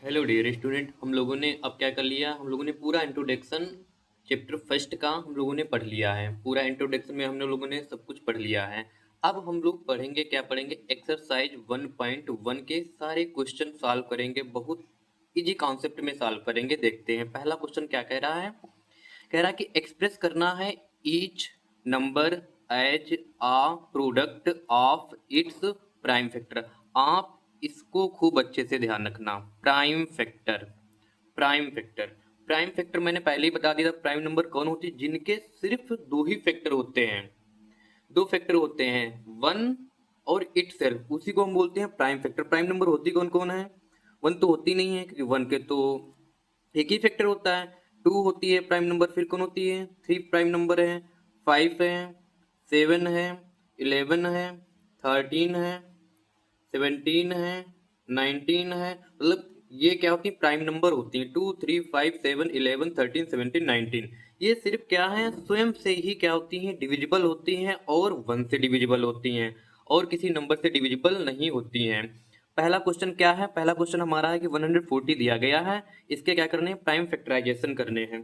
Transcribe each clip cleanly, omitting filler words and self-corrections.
Hello dear student, हम लोगों ने अब क्या कर लिया। हम लोगों ने पूरा इंट्रोडक्शन चैप्टर फर्स्ट का हम लोगों ने पढ़ लिया है। पूरा इंट्रोडक्शन में हम लोगों ने सब कुछ पढ़ लिया है। अब हम लोग पढ़ेंगे, क्या पढ़ेंगे, एक्सरसाइज 1.1 के सारे क्वेश्चन सॉल्व करेंगे। बहुत इजी कॉन्सेप्ट में सॉल्व करेंगे। देखते हैं पहला क्वेश्चन क्या कह रहा है। कह रहा है कि एक्सप्रेस करना है each number as a product of its prime factor. आप इसको खूब अच्छे से ध्यान रखना। Prime factor, prime factor, prime factor मैंने पहले ही बता दिया था। प्राइम नंबर कौन होती है? जिनके सिर्फ दो ही फैक्टर होते हैं, दो फैक्टर होते हैं, वन और इट सेल्फ, उसी को हम बोलते हैं प्राइम फैक्टर। प्राइम नंबर होती कौन कौन है? वन तो होती नहीं है, क्योंकि वन के तो एक ही फैक्टर होता है। टू होती है प्राइम नंबर, फिर कौन होती है? थ्री प्राइम नंबर है, फाइव है, सेवन है, इलेवन है, थर्टीन है, 17 है, 19 है। मतलब ये क्या होती है? प्राइम नंबर होती है। 2, 3, 5, 7, 11, 13, 17, 19। ये सिर्फ क्या है? स्वयं से ही क्या होती हैं? डिविजिबल होती हैं और 1 से डिविजिबल होती हैं, और किसी नंबर से डिविजिबल नहीं होती हैं। पहला क्वेश्चन क्या है? पहला क्वेश्चन हमारा है कि 140 दिया गया है, इसके क्या करने हैं? प्राइम फैक्टराइजेशन करने हैं।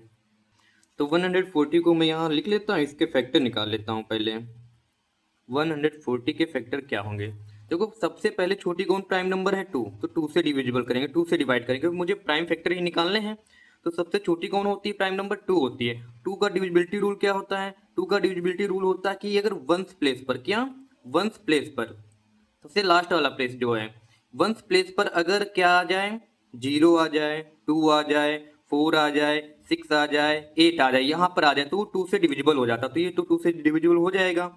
तो 140 को मैं यहाँ लिख लेता हूँ, इसके फैक्टर निकाल लेता हूँ पहले। 140 के फैक्टर क्या होंगे? देखो, सबसे पहले छोटी कौन प्राइम नंबर है? 2, तो 2 से डिविजिबल करेंगे, 2 से डिवाइड करेंगे, मुझे प्राइम फैक्टर ही निकालने हैं। तो सबसे छोटी कौन होती है? प्राइम नंबर 2 होती है। 2 का डिविजिबिलिटी रूल क्या होता है? 2 का डिविजिबिलिटी रूल होता है कि अगर वंस प्लेस पर, क्या वंस प्लेस पर, सबसे लास्ट वाला प्लेस जो है, वंस प्लेस पर अगर क्या आ जाए? 0 आ जाए, 2 आ जाए, 4 आ जाए, 6 आ जाए, 8 आ जाए, यहाँ पर आ जाए, तो 2 से डिविजिबल हो जाता। तो ये तो 2 से डिविजिबल हो जाएगा।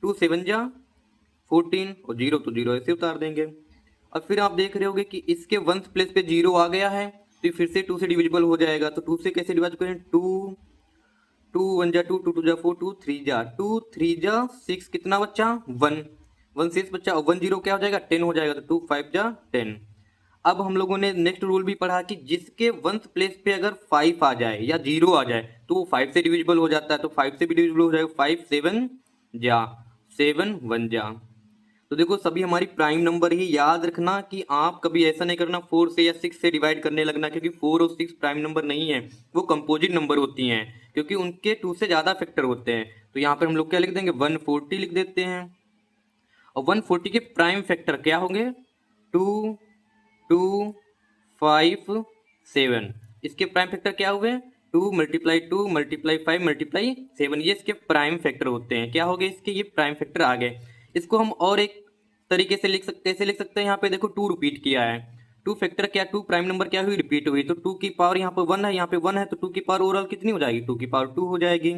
2 7 जा 14, और 0 तो 0 ऐसे उतार देंगे। अब फिर आप देख रहे होगे कि इसके वंस प्लेस पे 0 आ गया है, तो ये फिर से 2 से डिविजिबल हो जाएगा। तो 2 से कैसे डिवाइड करें? 2, 2 1 जा 2, 2 2 जा 4, 2 3 जा 2, 3 जा 6, कितना बच्चा? 1, 1 6 बच्चा, और 1 0 क्या हो जाएगा? 10 हो जाएगा। तो 2 5 जा 10। अब हम लोगों ने नेक्स्ट रूल भी पढ़ा कि जिसके वंस प्लेस पे अगर 5 आ जाए या 0 आ जाए, तो वो 5 से डिविजिबल हो जाता है। तो 5 से भी डिविजिबल हो जाएगा। 5 7 जा 7 1 जा। तो देखो, सभी हमारी प्राइम नंबर ही। याद रखना कि आप कभी ऐसा नहीं करना 4 से या 6 से डिवाइड करने लगना, क्योंकि 4 और 6 प्राइम नंबर नहीं है, वो कंपोजिट नंबर होती हैं, क्योंकि उनके 2 से ज़्यादा फैक्टर होते हैं। तो यहाँ पर हम लोग क्या लिख देंगे? 140 लिख देते हैं। और 140 के प्राइम फैक्टर क्या होंगे? 2, 2, 5, 7। इसके प्राइम फैक्टर क्या हुए? 2 मल्टीप्लाई 2 मल्टीप्लाई 5 मल्टीप्लाई 7। ये इसके प्राइम फैक्टर होते हैं। क्या हो गए इसके? ये प्राइम फैक्टर आ गए। इसको हम और एक तरीके से लिख सकते, कैसे लिख सकते हैं? यहाँ पे देखो 2 रिपीट किया है। 2 फैक्टर क्या? 2 प्राइम नंबर क्या हुई? रिपीट हुई। तो 2 की पावर यहाँ पे 1 है, यहाँ पे 1 है, तो 2 की पावर ओवरऑल कितनी हो जाएगी? 2 की पावर 2 हो जाएगी।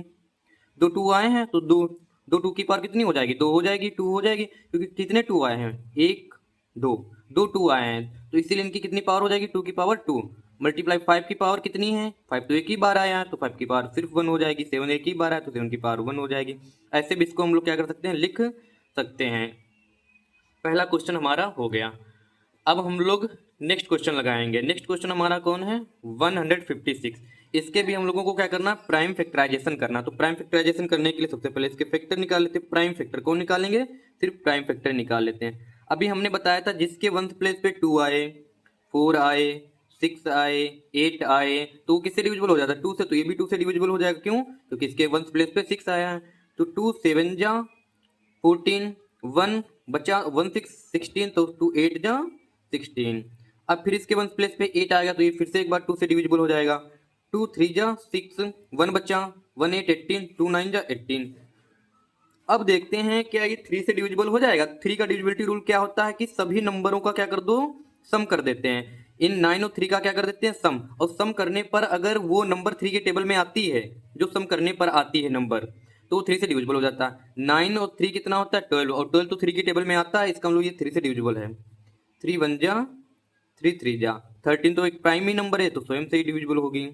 दो 2 आए हैं तो दो, दो 2 की पावर कितनी हो जाएगी? 2 हो जाएगी, 2 हो जाएगी, क्योंकि कितने 2 आए हैं? 1 2, दो 2 आए हैं, तो इसीलिए इनकी कितनी पावर हो जाएगी? 2 की पावर 2 मल्टीप्लाई 5 की पावर कितनी है? 5 तो एक ही बार आया है, तो 5 की पावर सिर्फ 1 हो जाएगी। 7 एक ही बार आया, तो 7 की पावर 1 हो जाएगी। ऐसे भी इसको हम लोग क्या कर सकते हैं? लिख सकते हैं। पहला क्वेश्चन हमारा हो गया। अब हम लोग नेक्स्ट क्वेश्चन लगाएंगे। नेक्स्ट क्वेश्चन हमारा कौन है? 156। इसके भी हम लोगों को क्या करना? प्राइम फैक्टराइजेशन करना। तो प्राइम फैक्टराइजेशन करने के लिए सबसे पहले इसके फैक्टर निकाल लेते हैं। प्राइम फैक्टर कौन निकालेंगे? सिर्फ प्राइम फैक्टर निकाल लेते हैं। अभी हमने बताया था जिसके वंस प्लेस पे 2 आए, 4 आए, 6 आए, 8 आए, तो किससे डिविजिबल हो जाता है? 2 से। तो ये भी 2 से डिविजिबल हो जाएगा। क्यों? क्योंकि इसके वंस प्लेस पे 6 आया है। तो 2 7 जा 14, 1 बचा, 1 6 16, तो 2 8 जा 16। अब फिर इसके वंस प्लेस पे 8 आएगा, तो ये फिर से एक बार 2 से डिविजिबल हो जाएगा। 2 3 जा 6, 1 बचा, 1 8 18, 2 9 जा 18। अब देखते हैं क्या ये 3 से डिविजिबल हो जाएगा। 3 का डिविजिबिलिटी रूल क्या होता है कि सभी नंबरों का क्या कर दो? सम कर देते हैं। इन 9 और 3 का क्या कर देते हैं? सम। और सम करने पर अगर वो नंबर 3 के टेबल में आती है, जो सम करने पर आती है नंबर, तो वो 3 से डिविजिबल हो जाता है। 9 और 3 कितना होता है? 12, और 12 तो 3 के टेबल में आता है, इसका हम लोग ये 3 से डिविजिबल है। 3 1 जा 3 3 जा 13, तो एक प्राइम ही नंबर है, तो स्वयं से ही डिविजिबल होगी।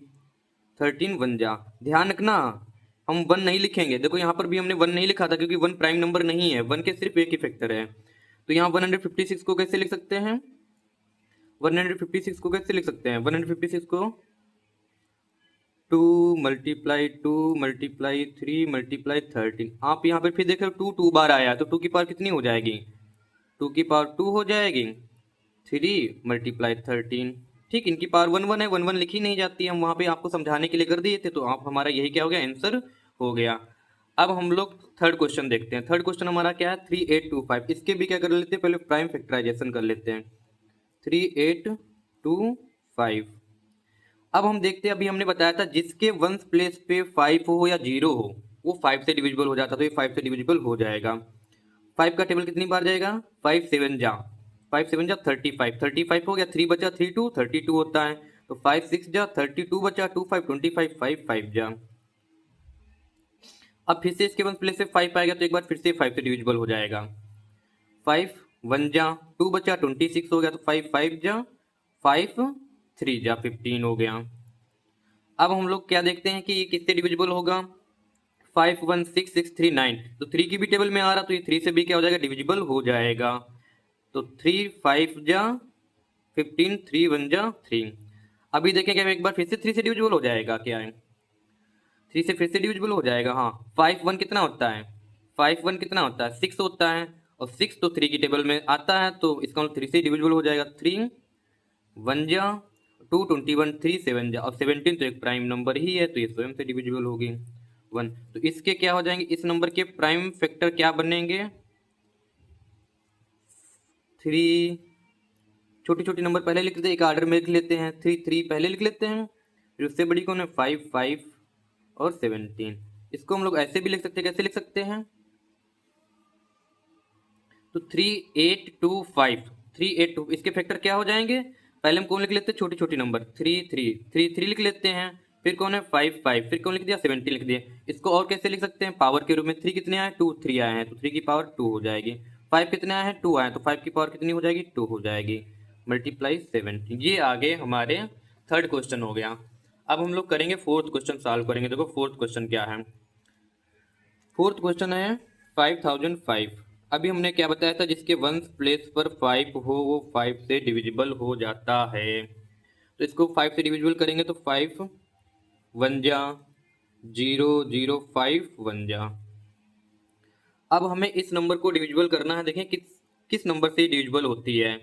13 1 जा। ध्यान रखना, हम 1 नहीं लिखेंगे। देखो यहाँ पर भी हमने 1 नहीं लिखा था, क्योंकि 1 प्राइम नंबर नहीं है, 1 के सिर्फ एक ही फैक्टर है। तो यहाँ 156 को कैसे लिख सकते हैं? 156 को कैसे लिख सकते हैं? 156 को 2 मल्टीप्लाई 2 मल्टीप्लाई 3 मल्टीप्लाई 13। आप यहाँ पर फिर देखो 2 2 बार आया, तो 2 की पावर कितनी हो जाएगी? 2 की पावर 2 हो जाएगी। 3 मल्टीप्लाई 13, ठीक, इनकी पावर 1 1 है, 1 1 लिखी नहीं जाती, हम वहाँ पे आपको समझाने के लिए कर दिए थे, तो आप हमारा यही क्या हो गया, आंसर हो गया। अब हम लोग थर्ड क्वेश्चन देखते हैं। थर्ड क्वेश्चन हमारा क्या है, 3825। इसके भी क्या कर लेते हैं, पहले प्राइम फैक्टराइजेशन कर लेते हैं। 3825। अब हम देखते हैं, अभी हमने बताया था जिसके वंस प्लेस पे 5 हो या 0 हो वो 5 से डिविजिबल हो जाता, तो ये 5 से डिविजिबल हो जाएगा। 5 का टेबल कितनी बार जाएगा, 5 7 जा, 5 7 जा 35, 35 हो गया, 3 बचा 3 2 32 होता है, तो 5 6 जा 32 बचा, 2 5 25, 5 5 जा। अब फिर से इसके वन प्लेस से 5 आएगा, तो एक बार फिर से 5 से डिविजिबल हो जाएगा। 5 1 जा, 2 बचा 26 हो गया, तो 5 5 जा, 5 3 जा 15 हो गया। अब हम लोग क्या देखते हैं कि ये किससे डिविजिबल होगा, 5 1 6 6 3 9, तो 3 की भी टेबल में आ रहा, तो ये 3 से भी क्या हो जाएगा, डिविजिबल हो जाएगा। तो 3 5 जा 15, 3 1 जा 3। अभी देखें क्या एक बार फिर से 3 से डिविजिबल हो जाएगा, क्या है 3 से फिर से डिविजिबल हो जाएगा। हाँ, 5 1 कितना होता है, 5 1 कितना होता है, 6 होता है, और 6 तो 3 की टेबल में आता है, तो इसका मतलब 3 से डिविजिबल हो जाएगा। 3 1 जा 2 21, 3 7 जा, और 17 तो एक प्राइम नंबर ही है, तो ये स्वयं से डिविजिबल होगी 1। तो इसके क्या हो जाएंगे, इस नंबर के प्राइम फैक्टर क्या बनेंगे, 3, छोटी छोटी नंबर पहले लिख लेते हैं, एक आर्डर में लिख लेते हैं, 3 3 पहले लिख लेते हैं, फिर उससे बड़ी कौन है 5 5 और 17। इसको हम लोग ऐसे भी लिख सकते हैं, कैसे लिख सकते हैं, तो 3 8 2 5, 3 8 2, इसके फैक्टर क्या हो जाएंगे, पहले हम कौन लिख लेते हैं, छोटी छोटी नंबर 3 3 3 3 लिख लेते हैं, फिर कौन है 5 5, फिर कौन लिख दिया 17 लिख दिया। इसको और कैसे लिख सकते हैं, पावर के रूप में, 3 कितने आए 2 3 आए हैं, तो 3 की पावर 2 हो जाएगी। 5 कितने आए हैं 2 आए, तो 5 की पावर कितनी हो जाएगी 2 हो जाएगी, मल्टीप्लाई 17। ये आगे हमारे थर्ड क्वेश्चन हो गया। अब हम लोग करेंगे फोर्थ क्वेश्चन सॉल्व करेंगे। देखो फोर्थ क्वेश्चन क्या है, फोर्थ क्वेश्चन है 5005। अभी हमने क्या बताया था, जिसके वंस प्लेस पर 5 हो वो 5 से डिविजिबल हो जाता है। तो इसको 5 से डिविजिबल करेंगे, तो 5 1 जा 0 0 5 1 जा। अब हमें इस नंबर को डिविजिबल करना है, देखें किस किस नंबर से डिविजिबल होती है।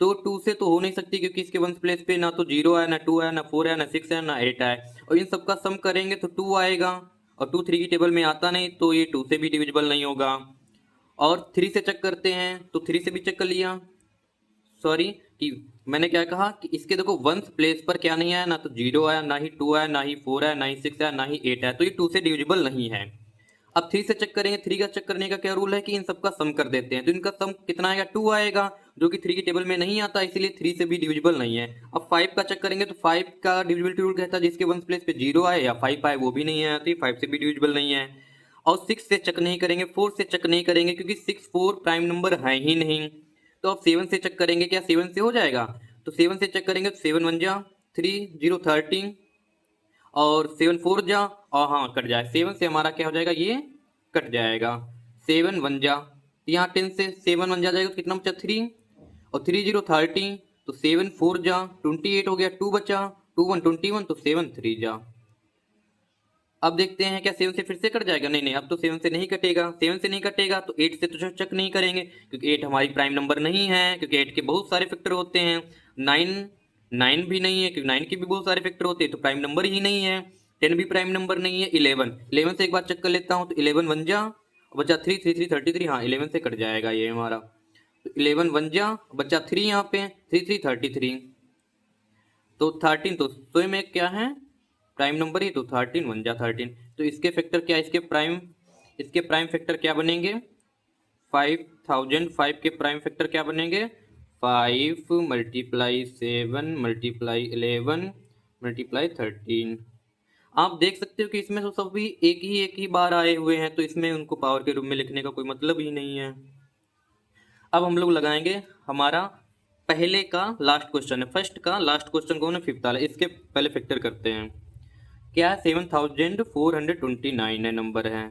तो 2 से तो हो नहीं सकती, क्योंकि इसके वंस प्लेस पे ना तो 0 आया, ना 2 आया, ना 4 आया, ना 6 आया, ना 8 आया, और इन सबका सम करेंगे तो 2 आएगा, और 2 3 की टेबल में आता नहीं, तो ये 2 से भी डिविजिबल नहीं होगा। और 3 से चेक करते हैं, तो 3 से भी चेक कर लिया, सॉरी कि मैंने क्या कहा कि इसके देखो वंस प्लेस पर क्या नहीं आया, ना तो 0 आया, ना ही 2 आया, ना ही 4 आया, ना ही 6 आया, ना ही 8 आया, तो ये 2 से डिविजिबल नहीं है। अब 3 से चेक करेंगे, 3 का चेक करने का क्या रूल है कि इन सबका सम कर देते हैं, तो इनका सम कितना आएगा 2 आएगा, जो कि 3 की टेबल में नहीं आता, इसीलिए 3 से भी डिविजिबल नहीं है। अब 5 का चेक करेंगे, तो 5 का डिविजिबिलिटी रूल कहता है जिसके वंस प्लेस पे 0 आए या 5 आए वो भी नहीं है, तो ये 5 से भी डिविजिबल नहीं है। और 6 से चेक नहीं करेंगे, 4 से चेक नहीं करेंगे, क्योंकि 6 4 प्राइम नंबर है ही नहीं। तो अब 7 से चेक करेंगे, क्या 7 से हो जाएगा, तो 7 से चेक करेंगे, तो 7 1 जा 3 0 13, और 7 4 जा, और हाँ कट जाए, 7 से हमारा क्या हो जाएगा, ये कट जाएगा, 7 1 जा, यहाँ 10 से 7 1 जा जाएगा, तो कितना बचा 3, और 3 0 13, तो 7 4 जा 28 हो गया, 2 बचा, 2 1 21, तो 7 3 जा। अब देखते हैं क्या 7 से फिर से कट जाएगा, नहीं नहीं, अब तो 7 से नहीं कटेगा, 7 से नहीं कटेगा, तो 8 से तो चेक नहीं करेंगे, क्योंकि 8 हमारी प्राइम नंबर नहीं है, क्योंकि 8 के बहुत सारे फैक्टर होते हैं। 9 9 भी नहीं है, क्योंकि 9 के भी बहुत सारे फैक्टर होते हैं, तो प्राइम नंबर ही नहीं है। 10 भी प्राइम नंबर नहीं है। 11 से एक बार चेक कर लेता हूँ, तो 11 1 जा, बचा 3 3 3 33, हाँ 11 से कट जाएगा ये हमारा, तो 11 1 जा, बचा 3 यहाँ पे, 3 3 33, तो 13 तो स्वयं में क्या है प्राइम नंबर ही, तो 13 1 जा 13। तो इसके फैक्टर क्या, इसके प्राइम फैक्टर क्या बनेंगे, 5005 के प्राइम फैक्टर क्या बनेंगे, 5 मल्टीप्लाई 7 मल्टीप्लाई 11 मल्टीप्लाई 13। आप देख सकते हो कि इसमें तो सभी एक ही बार आए हुए हैं, तो इसमें उनको पावर के रूप में लिखने का कोई मतलब ही नहीं है। अब हम लोग लगाएंगे हमारा पहले का लास्ट क्वेश्चन है, फर्स्ट का लास्ट क्वेश्चन कौन है, फिफ्थ वाला, इसके पहले फैक्टर करते हैं। क्या है 7429 है नंबर है।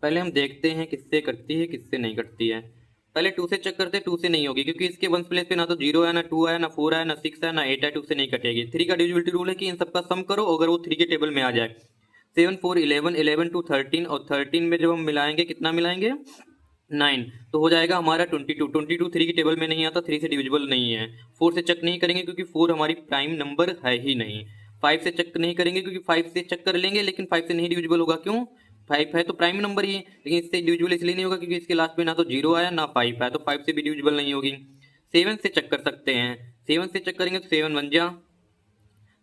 पहले हम देखते हैं किससे कटती है किससे नहीं कटती है। पहले 2 से चेक करते हैं, 2 से नहीं होगी, क्योंकि इसके वंस प्लेस पे ना तो 0 है, ना 2 है, ना 4 है, ना 6 है, ना 8 है, 2 से नहीं कटेगी। 3 का डिविजिबिलिटी रूल है कि इन सबका सम करो, अगर वो 3 के टेबल में आ जाए। 7 4 11 11 2 13, और 13 में जब हम मिलाएंगे कितना मिलाएंगे 9 तो हो जाएगा हमारा 22। 22 3 की टेबल में नहीं आता, 3 से डिविजिबल नहीं है। 4 से चेक नहीं करेंगे क्योंकि 4 हमारी प्राइम नंबर है ही नहीं। 5 से चेक नहीं करेंगे क्योंकि 5 से चेक कर लेंगे लेकिन 5 से नहीं डिविजिबल होगा। क्यों? 5 है तो प्राइम नंबर ही है, लेकिन इससे डिविजिबल इसलिए नहीं होगा क्योंकि इसके लास्ट में ना तो 0 आया ना 5 आया, तो 5 से भी डिविजिबल नहीं होगी। 7 से चेक कर सकते हैं। 7 से चेक करेंगे तो 7 1 जा,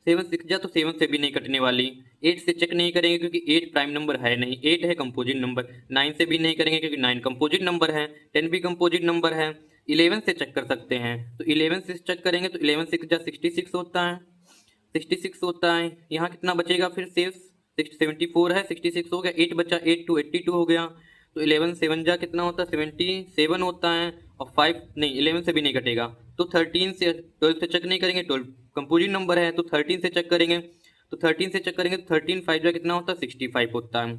7 6 जा, तो 7 से भी नहीं कटने वाली। 8 से चेक नहीं करेंगे क्योंकि 8 प्राइम नंबर है नहीं, 8 है कंपोजिट नंबर। 9 से भी नहीं करेंगे क्योंकि 9 कंपोजिट नंबर है। 10 भी कंपोजिट नंबर है। 11 से चेक कर सकते हैं, तो 11 से चेक करेंगे तो 11 6 जा 66 होता है। 66 होता है। यहाँ कितना बचेगा फिर शेष? 74 है, 66 हो गया, 8 बचा, 8 टू 82 हो गया। तो 11 7 जा कितना होता है? 77 होता है। और 5 नहीं, 11 से भी नहीं कटेगा। तो 13 से 12 से चेक नहीं करेंगे, 12 कंपोजिट नंबर है, तो 13 से चेक करेंगे। तो 13 से चेक करेंगे तो 13 5 जा कितना होता है? 65 होता है।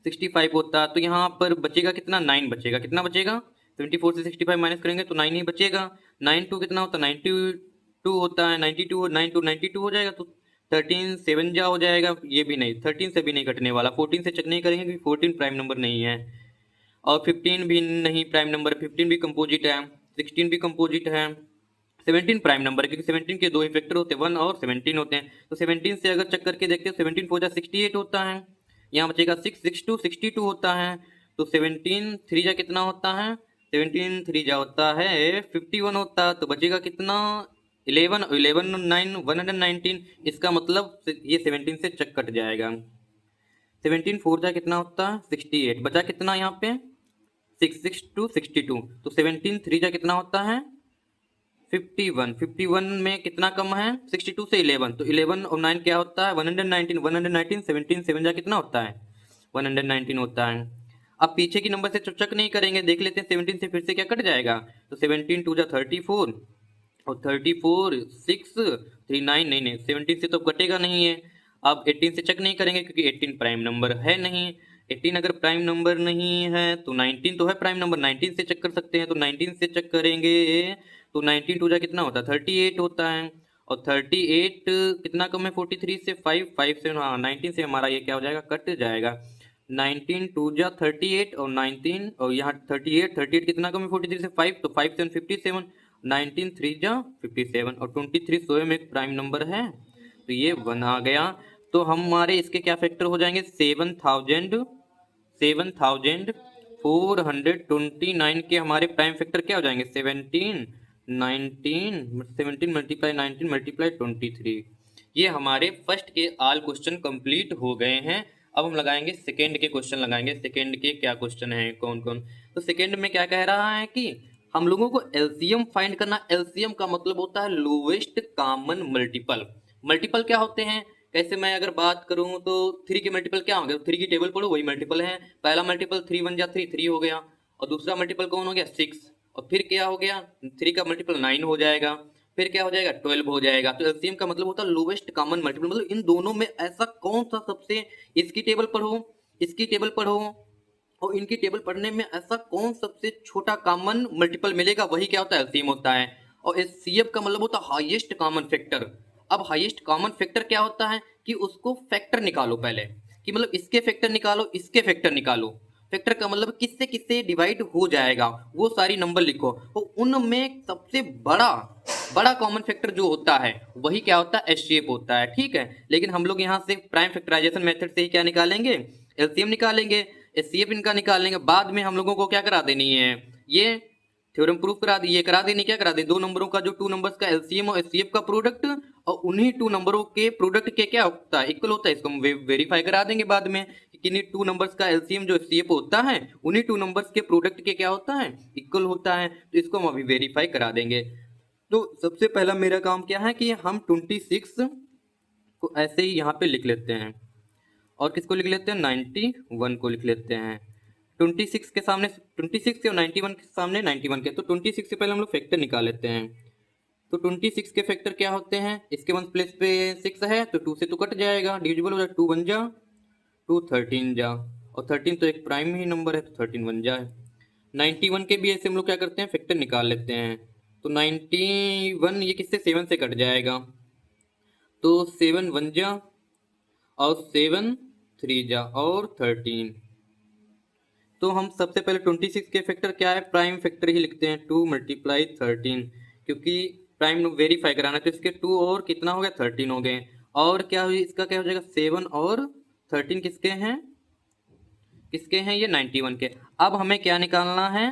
65 होता है, तो यहाँ पर बचेगा कितना? 9 बचेगा। कितना बचेगा? 74 से 65 माइनस करेंगे तो 9 ही बचेगा। 9 टू कितना होता है? 92 होता है। 92 9 टू 92 हो जाएगा, तो 13 7 जा हो जाएगा। ये भी नहीं, 13 से भी नहीं कटने वाला। 14 से चेक नहीं करेंगे क्योंकि 14 प्राइम नंबर नहीं है। और 15 भी नहीं प्राइम नंबर, 15 भी कंपोजिट है। 16 भी कंपोजिट है। 17 प्राइम नंबर है क्योंकि 17 के दो ही फैक्टर होते हैं, 1 और 17 होते हैं। तो 17 से अगर चेक करके देखते हैं, 17 4 जा 68 होता है। यहाँ बचेगा 6 6 2 62 होता है। तो 17 3 जा कितना होता है? 17 3 जा होता है 51 होता है। तो बचेगा कितना? 11 11 9 119। इसका मतलब ये 17 से चेक कट जाएगा। 17 4 जा कितना होता है? 68। बचा कितना यहाँ पे? 6 6 2 62। तो 17 3 जा कितना होता है? 51। 51 में कितना कम है? 62 से 11, तो 11 और 9 क्या होता है? 119। 119 17 7 जा कितना होता है? 119 होता है। अब पीछे की नंबर से चेक नहीं करेंगे, देख लेते हैं 17 से फिर से क्या कट जाएगा। तो 17 2 जा 34, और 34 6 3 9, नहीं नहीं 17 से तो कटेगा नहीं है। अब 18 से चेक नहीं करेंगे क्योंकि 18 प्राइम नंबर है नहीं। 18 अगर प्राइम नंबर नहीं है तो 19 तो है प्राइम नंबर, 19 से चेक कर सकते हैं। तो 19 से चेक करेंगे तो 19 टू जा कितना होता है? 38 होता है। और 38 कितना कम है 43 से? 5 5 से, हाँ 19 से हमारा ये क्या हो जाएगा? कट जाएगा। 19 टू जा 38 और 19, और यहाँ 38 38 कितना कम है 43 से? 5, तो 5 7 57। 19 3 जा 57, और 23 स्वयं एक प्राइम नंबर है, तो ये 1 आ गया। तो हमारे इसके क्या फैक्टर हो जाएंगे? 7429 के हमारे प्राइम फैक्टर क्या हो जाएंगे? 17 19 17 मल्टीप्लाई 19 मल्टीप्लाई 23। ये हमारे फर्स्ट के ऑल क्वेश्चन कंप्लीट हो गए हैं। अब हम लगाएंगे सेकेंड के क्वेश्चन लगाएंगे। सेकेंड के क्या क्वेश्चन है, कौन कौन? तो सेकेंड में क्या कह रहा है कि हम लोगों को एलसीएम फाइंड करना। एलसीएम का मतलब होता है लोवेस्ट कॉमन मल्टीपल। मल्टीपल क्या होते हैं? कैसे मैं अगर बात करूं तो 3 के मल्टीपल क्या होंगे? 3 की टेबल पढ़ो, वही मल्टीपल है। पहला मल्टीपल 3 1 जा 3 3 हो गया, और दूसरा मल्टीपल कौन हो गया? 6, और फिर क्या हो गया? 3 का मल्टीपल 9 हो जाएगा, फिर क्या हो जाएगा? 12 हो जाएगा। तो एलसीएम का मतलब होता है लोवेस्ट कॉमन मल्टीपल, मतलब इन दोनों में ऐसा कौन सा सबसे, इसकी टेबल पढ़ो, इसकी टेबल पढ़ो, और इनकी टेबल पढ़ने में ऐसा कौन सबसे छोटा कॉमन मल्टीपल मिलेगा, वही क्या होता है? एलसीएम होता है। और एचसीएफ का मतलब होता है हाईएस्ट कॉमन फैक्टर। अब हाईएस्ट कॉमन फैक्टर क्या होता है कि उसको फैक्टर निकालो पहले, कि मतलब इसके फैक्टर निकालो, इसके फैक्टर निकालो। फैक्टर का मतलब किससे किससे डिवाइड हो जाएगा वो सारी नंबर लिखो, तो उनमें सबसे बड़ा बड़ा कॉमन फैक्टर जो होता है वही क्या होता है? एचसीएफ होता है। ठीक है, लेकिन हम लोग यहाँ से प्राइम फैक्टराइजेशन मेथड से ही क्या निकालेंगे? एलसीएम निकालेंगे। एचसीएफ इनका निकालेंगे, बाद में हम लोगों को क्या करा देनी है? ये थ्योरम प्रूफ करा दी, ये करा देनी, क्या करा दे? दो नंबरों का जो टू नंबर्स का एलसीएम और एचसीएफ का प्रोडक्ट, और उन्हीं टू नंबरों के प्रोडक्ट के क्या होता है? इक्वल होता है। इसको हम वेरीफाई करा देंगे बाद में कि किन्हीं टू नंबर्स का एलसीएम जो एचसीएफ होता है उन्हीं टू नंबर्स के प्रोडक्ट के क्या होता है? इक्वल होता है। तो इसको हम अभी वेरीफाई करा देंगे। तो सबसे पहला मेरा काम क्या है कि हम 26 को ऐसे ही यहाँ पे लिख लेते हैं, और किसको लिख लेते हैं? 91 को लिख लेते हैं। 26 के सामने 26 के, और 91 के सामने 91 के, तो 26 से पहले हम लोग फैक्टर निकाल लेते हैं। तो 26 के फैक्टर क्या होते हैं? इसके वन प्लेस पे 6 है तो 2 से तो कट जाएगा, डिविजिबल हो जाएगा। 2 1 जा 2 13 जा, और 13 तो एक प्राइम ही नंबर है तो 13 1 जा। 91 के भी ऐसे हम लोग क्या करते हैं? फैक्टर निकाल लेते हैं। तो 91 ये किससे? 7 से कट जाएगा, तो 7 1 जा, और 7 3 जा, और 13, तो हम सबसे पहले 26 के फैक्टर क्या है, प्राइम फैक्टर ही लिखते हैं, 2 मल्टीप्लाई 13, क्योंकि प्राइम वेरीफाई कराना है, तो इसके 2 और कितना हो गया 13 हो गए। और क्या हुई, इसका क्या हो जाएगा 7 और 13 किसके हैं, किसके हैं, ये 91 के। अब हमें क्या निकालना है,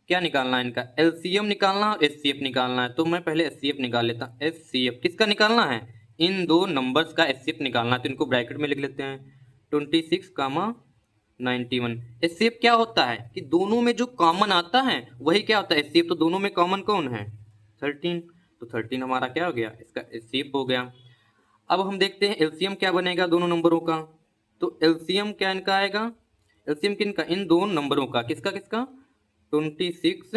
क्या निकालना है, इनका एलसीएम निकालना है और एचसीएफ निकालना है। तो मैं पहले एचसीएफ निकाल लेता हूँ। एचसीएफ किसका निकालना है, इन दो नंबर्स का एचसीएफ निकालना है, तो इनको ब्रैकेट में लिख लेते हैं 26 कामा 91। एचसीएफ क्या होता है कि दोनों में जो कॉमन आता है वही क्या होता है एचसीएफ, तो दोनों में कॉमन कौन है 13, तो 13 हमारा क्या हो गया, इसका एचसीएफ हो गया। अब हम देखते हैं एलसीएम क्या बनेगा दोनों नंबरों का, तो एलसीएम क्या इनका आएगा, एलसीएम किनका, इन दो नंबरों का, किसका किसका 26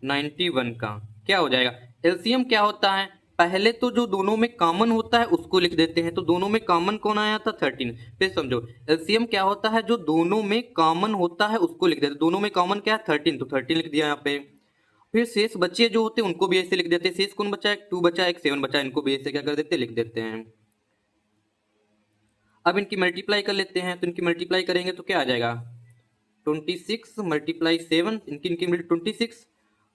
91 का क्या हो जाएगा। एलसीएम क्या होता है, पहले तो जो दोनों में कॉमन होता है उसको लिख देते हैं, तो दोनों में कॉमन कौन आया था 13। फिर समझो एलसीएम क्या होता है, जो दोनों में कॉमन होता है उसको लिख देते हैं, दोनों में कॉमन क्या है 13, तो 13 लिख दिया यहाँ पे। फिर शेष बच्चे जो होते हैं उनको भी ऐसे लिख देते हैं, शेष कौन बचा है, 2 बचा, एक 7 बचा, इनको भी ऐसे क्या कर देते हैं, लिख देते हैं। अब इनकी मल्टीप्लाई कर लेते हैं, तो इनकी मल्टीप्लाई करेंगे तो क्या आ जाएगा 26 मल्टीप्लाई 7, इनकी इनकी 26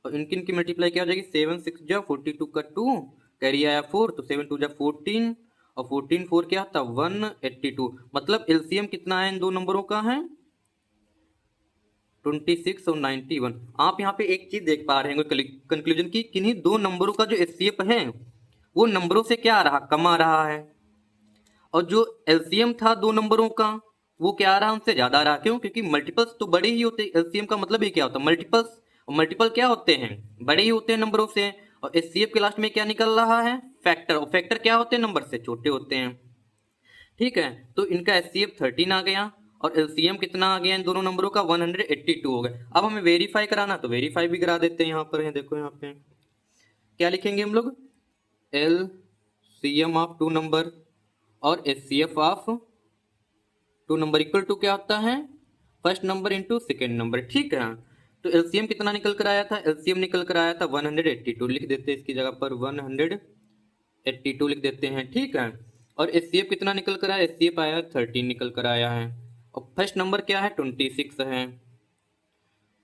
और इनकी इनकी मल्टीप्लाई क्या हो जाएगी, 7 6 जा 42 का 2 कैरी आया 4, तो 7 2 जा 14 और 14 4 क्या था 182। मतलब एलसीएम कितना है इन दो नंबरों का है 26 और 91। आप यहाँ पे एक चीज देख पा रहे हैं कंक्लूजन की, किन्हीं दो नंबरों का जो एचसीएफ है वो नंबरों से क्या आ रहा, कम आ रहा है, और जो एलसीएम था दो नंबरों का वो क्या आ रहा, उनसे ज्यादा आ रहा। क्यों, क्योंकि मल्टीपल्स तो बड़े ही होते हैं, एलसीएम का मतलब ही क्या होता है मल्टीपल्स, और मल्टीपल क्या होते हैं, बड़े ही होते हैं नंबरों से। और एचसीएफ के लास्ट में क्या निकल रहा है, फैक्टर, और फैक्टर क्या होते हैं, नंबर से छोटे होते हैं। ठीक है, तो इनका एचसीएफ 13 आ गया और एलसीएम कितना आ गया इन दोनों नंबरों का 182 हो गया। अब हमें वेरीफाई कराना, तो वेरीफाई भी करा देते हैं, यहाँ पर है देखो, यहाँ पे क्या लिखेंगे हम लोग, एलसीएम ऑफ टू नंबर और HCF of two number equal to क्या होता है, first number into second number. ठीक है, तो एलसीएम कितना निकल कर आया था, एलसीएम निकल कर आया था 182, लिख देते हैं इसकी जगह पर 182 लिख देते हैं। ठीक है, और एचसीएफ कितना निकल कर आया, एचसीएफ आया 13 निकल कर आया है, और फर्स्ट नंबर क्या है 26 है,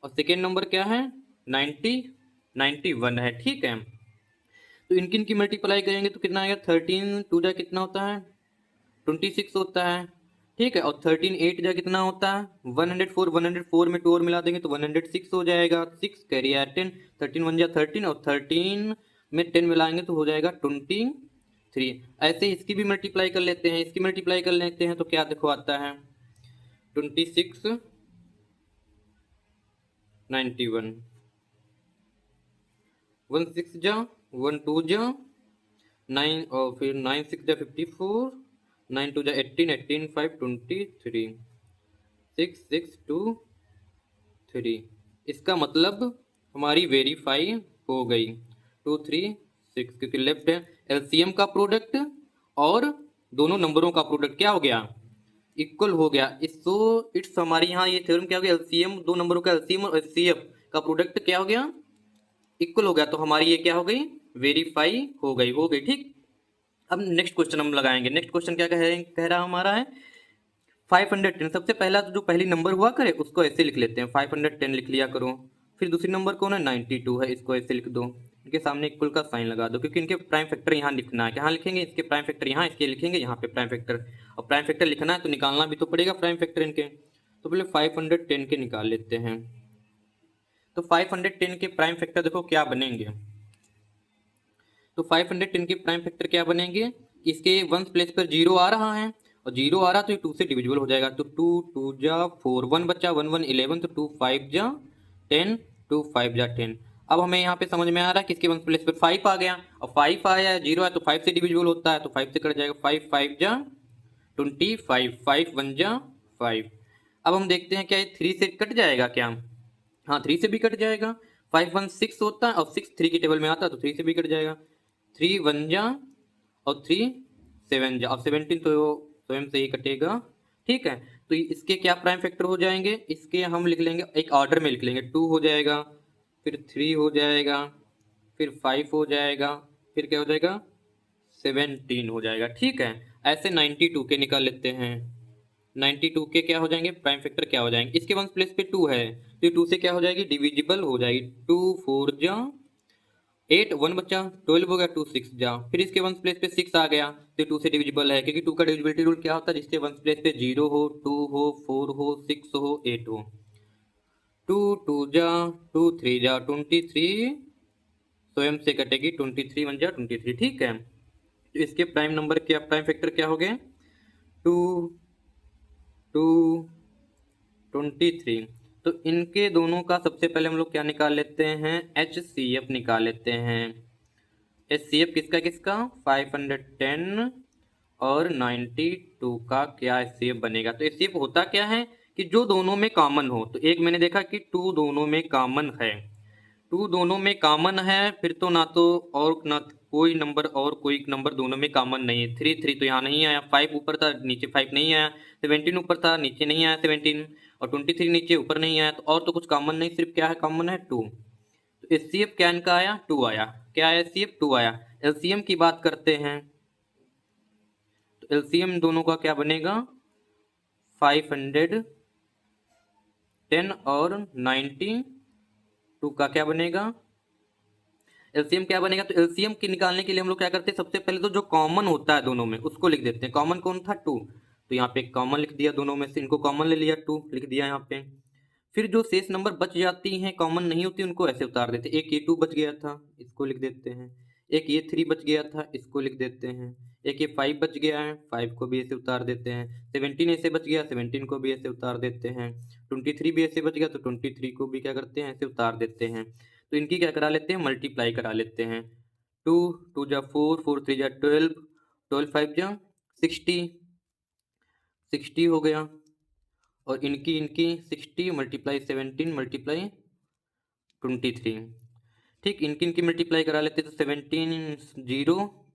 और सेकेंड नंबर क्या है 91 है। ठीक है, तो इनकी इनकी मल्टीप्लाई करेंगे तो कितना आएगा, 13 2 जा कितना होता है 26 होता है। ठीक है, और 13 8 जा कितना होता है 104, 104 में 2 और मिला देंगे तो 106 हो जाएगा, 6 कैरी आया 10, 13 1 जा 13 और 13 में 10 मिलाएंगे तो हो जाएगा 23। ऐसे इसकी भी मल्टीप्लाई कर लेते हैं, इसकी मल्टीप्लाई कर लेते हैं तो क्या देखो आता है 26 91, 1 6 जा 1 2 जा 9 और फिर 9 6 जा 54, 9 2 जा 18, 18 5 23, 6 6 2 3। इसका मतलब हमारी वेरीफाई हो गई 2 3 6, क्योंकि लेफ्ट है एलसीएम का प्रोडक्ट और दोनों नंबरों का प्रोडक्ट क्या हो गया, इक्वल हो गया। इसको इट्स हमारी यहाँ ये थ्योरम क्या हो गया, एलसीएम दो नंबरों का एलसीएम और एचसीएफ का प्रोडक्ट क्या हो गया, इक्वल हो गया, तो हमारी ये क्या हो गई, वेरीफाई हो गई। ठीक, अब नेक्स्ट क्वेश्चन हम लगाएंगे। नेक्स्ट क्वेश्चन क्या कह रहा हमारा है 510। सबसे पहला तो जो पहली नंबर हुआ करे उसको ऐसे लिख लेते हैं, 510 लिख लिया करो। फिर दूसरी नंबर कौन है 92 है, इसको ऐसे लिख दो, इनके सामने इक्वल का साइन लगा दो, क्योंकि इनके प्राइम फैक्टर यहाँ लिखना है, कहाँ लिखेंगे, इसके प्राइम फैक्टर यहाँ, इसके लिखेंगे यहाँ पे प्राइम फैक्टर, और प्राइम फैक्टर लिखना है तो निकालना भी तो पड़ेगा प्राइम फैक्टर इनके। तो पहले 510 के निकाल लेते हैं, तो 510 के प्राइम फैक्टर देखो क्या बनेंगे, तो 510 के प्राइम फैक्टर क्या बनेंगे, इसके वंस प्लेस पर 0 आ रहा है और 0 आ रहा तो ये 2 से डिविजिबल हो जाएगा, तो 2 2 जा 4, 1 बचा 1 1 11, तो 2 5 जा 10, 2 5 जा 10। अब हमें यहाँ पे समझ में आ रहा है कि इसके वंस प्लेस पर 5 आ गया, और 5 आया 0 आया तो 5 से डिविजिबल होता है, तो 5 से कट जाएगा, 5 5 जा 25, 5 1 जा 5। अब हम देखते हैं क्या ये 3 से कट जाएगा क्या, हाँ 3 से भी कट जाएगा, 5 1 6 होता है और 6 3 की टेबल में आता है तो 3 से भी कट जाएगा, 3 1 जा और 3 7 जा, और 17 तो स्वयं से ही कटेगा। ठीक है, तो इसके क्या प्राइम फैक्टर हो जाएंगे, इसके हम लिख लेंगे एक ऑर्डर में लिख लेंगे, 2 हो जाएगा, फिर 3 हो जाएगा, फिर 5 हो जाएगा, फिर क्या हो जाएगा 17 हो जाएगा। ठीक है, ऐसे 92 के निकाल लेते हैं, 92 के क्या हो जाएंगे, प्राइम फैक्टर क्या हो जाएंगे, इसके वंस प्लेस पे 2 है तो 2 से क्या हो जाएगी, डिविजिबल हो जाएगी। 2 4 जा 8, 1 बचा, 12 हो गया, 2 6 जा, फिर इसके वंस प्लेस पे 6 आ गया तो 2 से डिविजिबल है, क्योंकि 2 का डिविजिबिलिटी रूल क्या होता है, जिसके वंस प्लेस पे 0 हो, 2 हो, 4 हो, 6 हो, 8 हो। 2 2 जा 2 3 जा 23, स्वयं से कटेगी, 23 1 जा 23, ठीक है। तो इसके प्राइम नंबर क्या, प्राइम फैक्टर क्या हो गए, 2 2 23। तो इनके दोनों का सबसे पहले हम लोग क्या निकाल लेते हैं, HCF निकाल लेते हैं। HCF किसका किसका, 510 और 92 का क्या HCF बनेगा। तो HCF होता क्या है कि जो दोनों में कॉमन हो, तो एक मैंने देखा कि 2 दोनों में कॉमन है, 2 दोनों में कॉमन है, फिर तो ना तो और ना कोई नंबर और कोई नंबर दोनों में कॉमन नहीं है। 3 3 तो यहाँ नहीं आया, 5 ऊपर था नीचे 5 नहीं आया, 17 ऊपर था नीचे नहीं आया 17, और 23 नीचे ऊपर नहीं आया, तो और तो कुछ कॉमन नहीं, सिर्फ क्या है कॉमन है 2। तो HCF क्या इनका आया, 2 आया, क्या आया HCF 2 आया। LCM की बात करते हैं, तो LCM दोनों का क्या बनेगा, 510 और 92 का क्या बनेगा, एलसीएम क्या बनेगा। तो एलसीएम की निकालने के लिए हम लोग क्या करते हैं, सबसे पहले तो जो कॉमन होता है दोनों में उसको लिख देते हैं। कॉमन कौन था, 2, तो यहाँ पे कॉमन लिख दिया, दोनों में से इनको कॉमन ले लिया, 2 लिख दिया यहाँ पे। फिर जो शेष नंबर बच जाती हैं कॉमन नहीं होती, उनको ऐसे उतार देते हैं। एक ये 2 बच गया था, इसको लिख देते हैं। एक ये 3 बच गया था, इसको लिख देते हैं। एक ये 5 बच गया है, 5 को भी ऐसे उतार देते हैं। 17 ऐसे बच गया, 17 को भी ऐसे उतार देते हैं। 23 भी ऐसे बच गया, तो 23 को भी क्या करते हैं, ऐसे उतार देते हैं। तो इनकी क्या करा लेते हैं, मल्टीप्लाई करा लेते हैं। 2 2 जा 4, 4 3 जा 12, 12 5 जा 60, 60 हो गया। और इनकी इनकी 60 मल्टीप्लाई 17 मल्टीप्लाई 23, ठीक। इनकी इनकी मल्टीप्लाई करा लेते तो 17 जीरो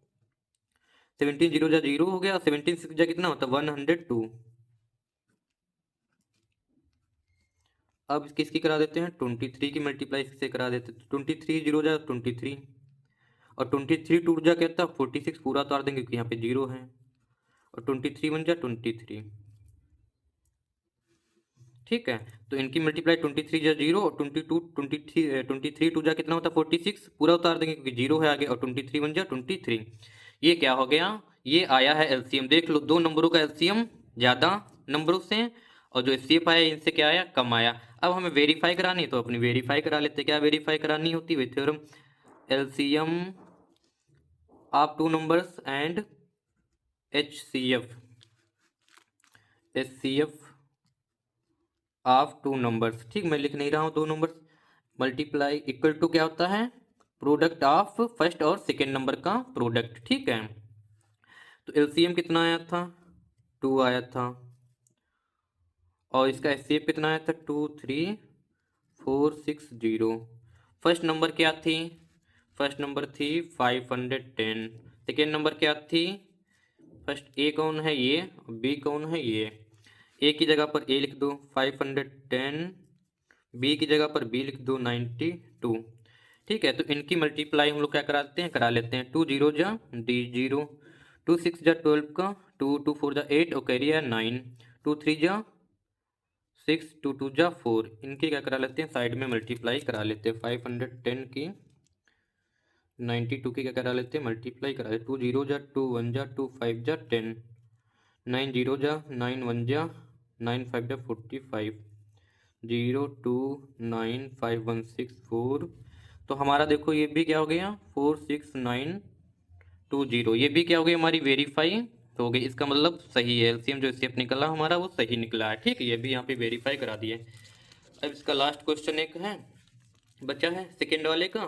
17 जीरो जा 0 हो गया, 17 6 जा कितना होता, 102। अब किसकी करा देते हैं, 23 की मल्टीप्लाई से करा देते, 23 जीरो जा 23, और 23 टू जा क्या था 46, पूरा उतार देंगे क्योंकि यहाँ पे 0 है, और 23 1 जा 23, ठीक है। तो इनकी मल्टीप्लाई 23 जा 0, और 23 टू जा कितना होता है 46, पूरा उतार देंगे क्योंकि 0 है आगे, और 23 1 जा 23। ये क्या हो गया, ये आया है एलसीएम। देख लो, दो नंबरों का एलसीएम ज़्यादा नंबरों से, और जो एचसीएफ आया इनसे क्या आया, कम आया। अब हमें वेरीफाई करानी है तो अपनी वेरीफाई करा लेते। क्या वेरीफाई करानी होती है theorem, LCM of two numbers and HCF of two numbers, ठीक। मैं लिख नहीं रहा हूँ, दो नंबर्स मल्टीप्लाई इक्वल टू क्या होता है, प्रोडक्ट ऑफ फर्स्ट और सेकेंड नंबर का प्रोडक्ट, ठीक है। तो एलसीएम कितना आया था, 2 आया था, और इसका HCF कितना आया था, 23460। फर्स्ट नंबर क्या थी, फर्स्ट नंबर थी 510। सेकेंड नंबर क्या थी, फर्स्ट ए कौन है ये, बी कौन है ये। ए की जगह पर ए लिख दो 510, बी की जगह पर बी लिख दो 92, ठीक है। तो इनकी मल्टीप्लाई हम लोग क्या कराते हैं, करा लेते हैं। 2 0 जा D0, 2 6 जा 12 का, 2 2 4 जा 8 और कैरी है 9, 2 3 जा 6, 2 2 जा 4। इनकी क्या करा लेते हैं, साइड में मल्टीप्लाई करा लेते हैं। 510 की 92 की क्या करा लेते हैं, मल्टीप्लाई करा लेते। 2 0 जा 2 1 जा 2 5 जा 10, 9 0 जा 9 1 जा 9 5 जा 45, 0 2 9 5 1 6 4। तो हमारा देखो ये भी क्या हो गया 46920, ये भी क्या हो गई हमारी वेरीफाई तो हो गई। इसका मतलब सही है, एलसीएम जो एचसीएफ निकला हमारा वो सही निकला है, ठीक है। ये भी यहाँ पे वेरीफाई करा दिए। अब इसका लास्ट क्वेश्चन एक है बचा है सेकेंड वाले का।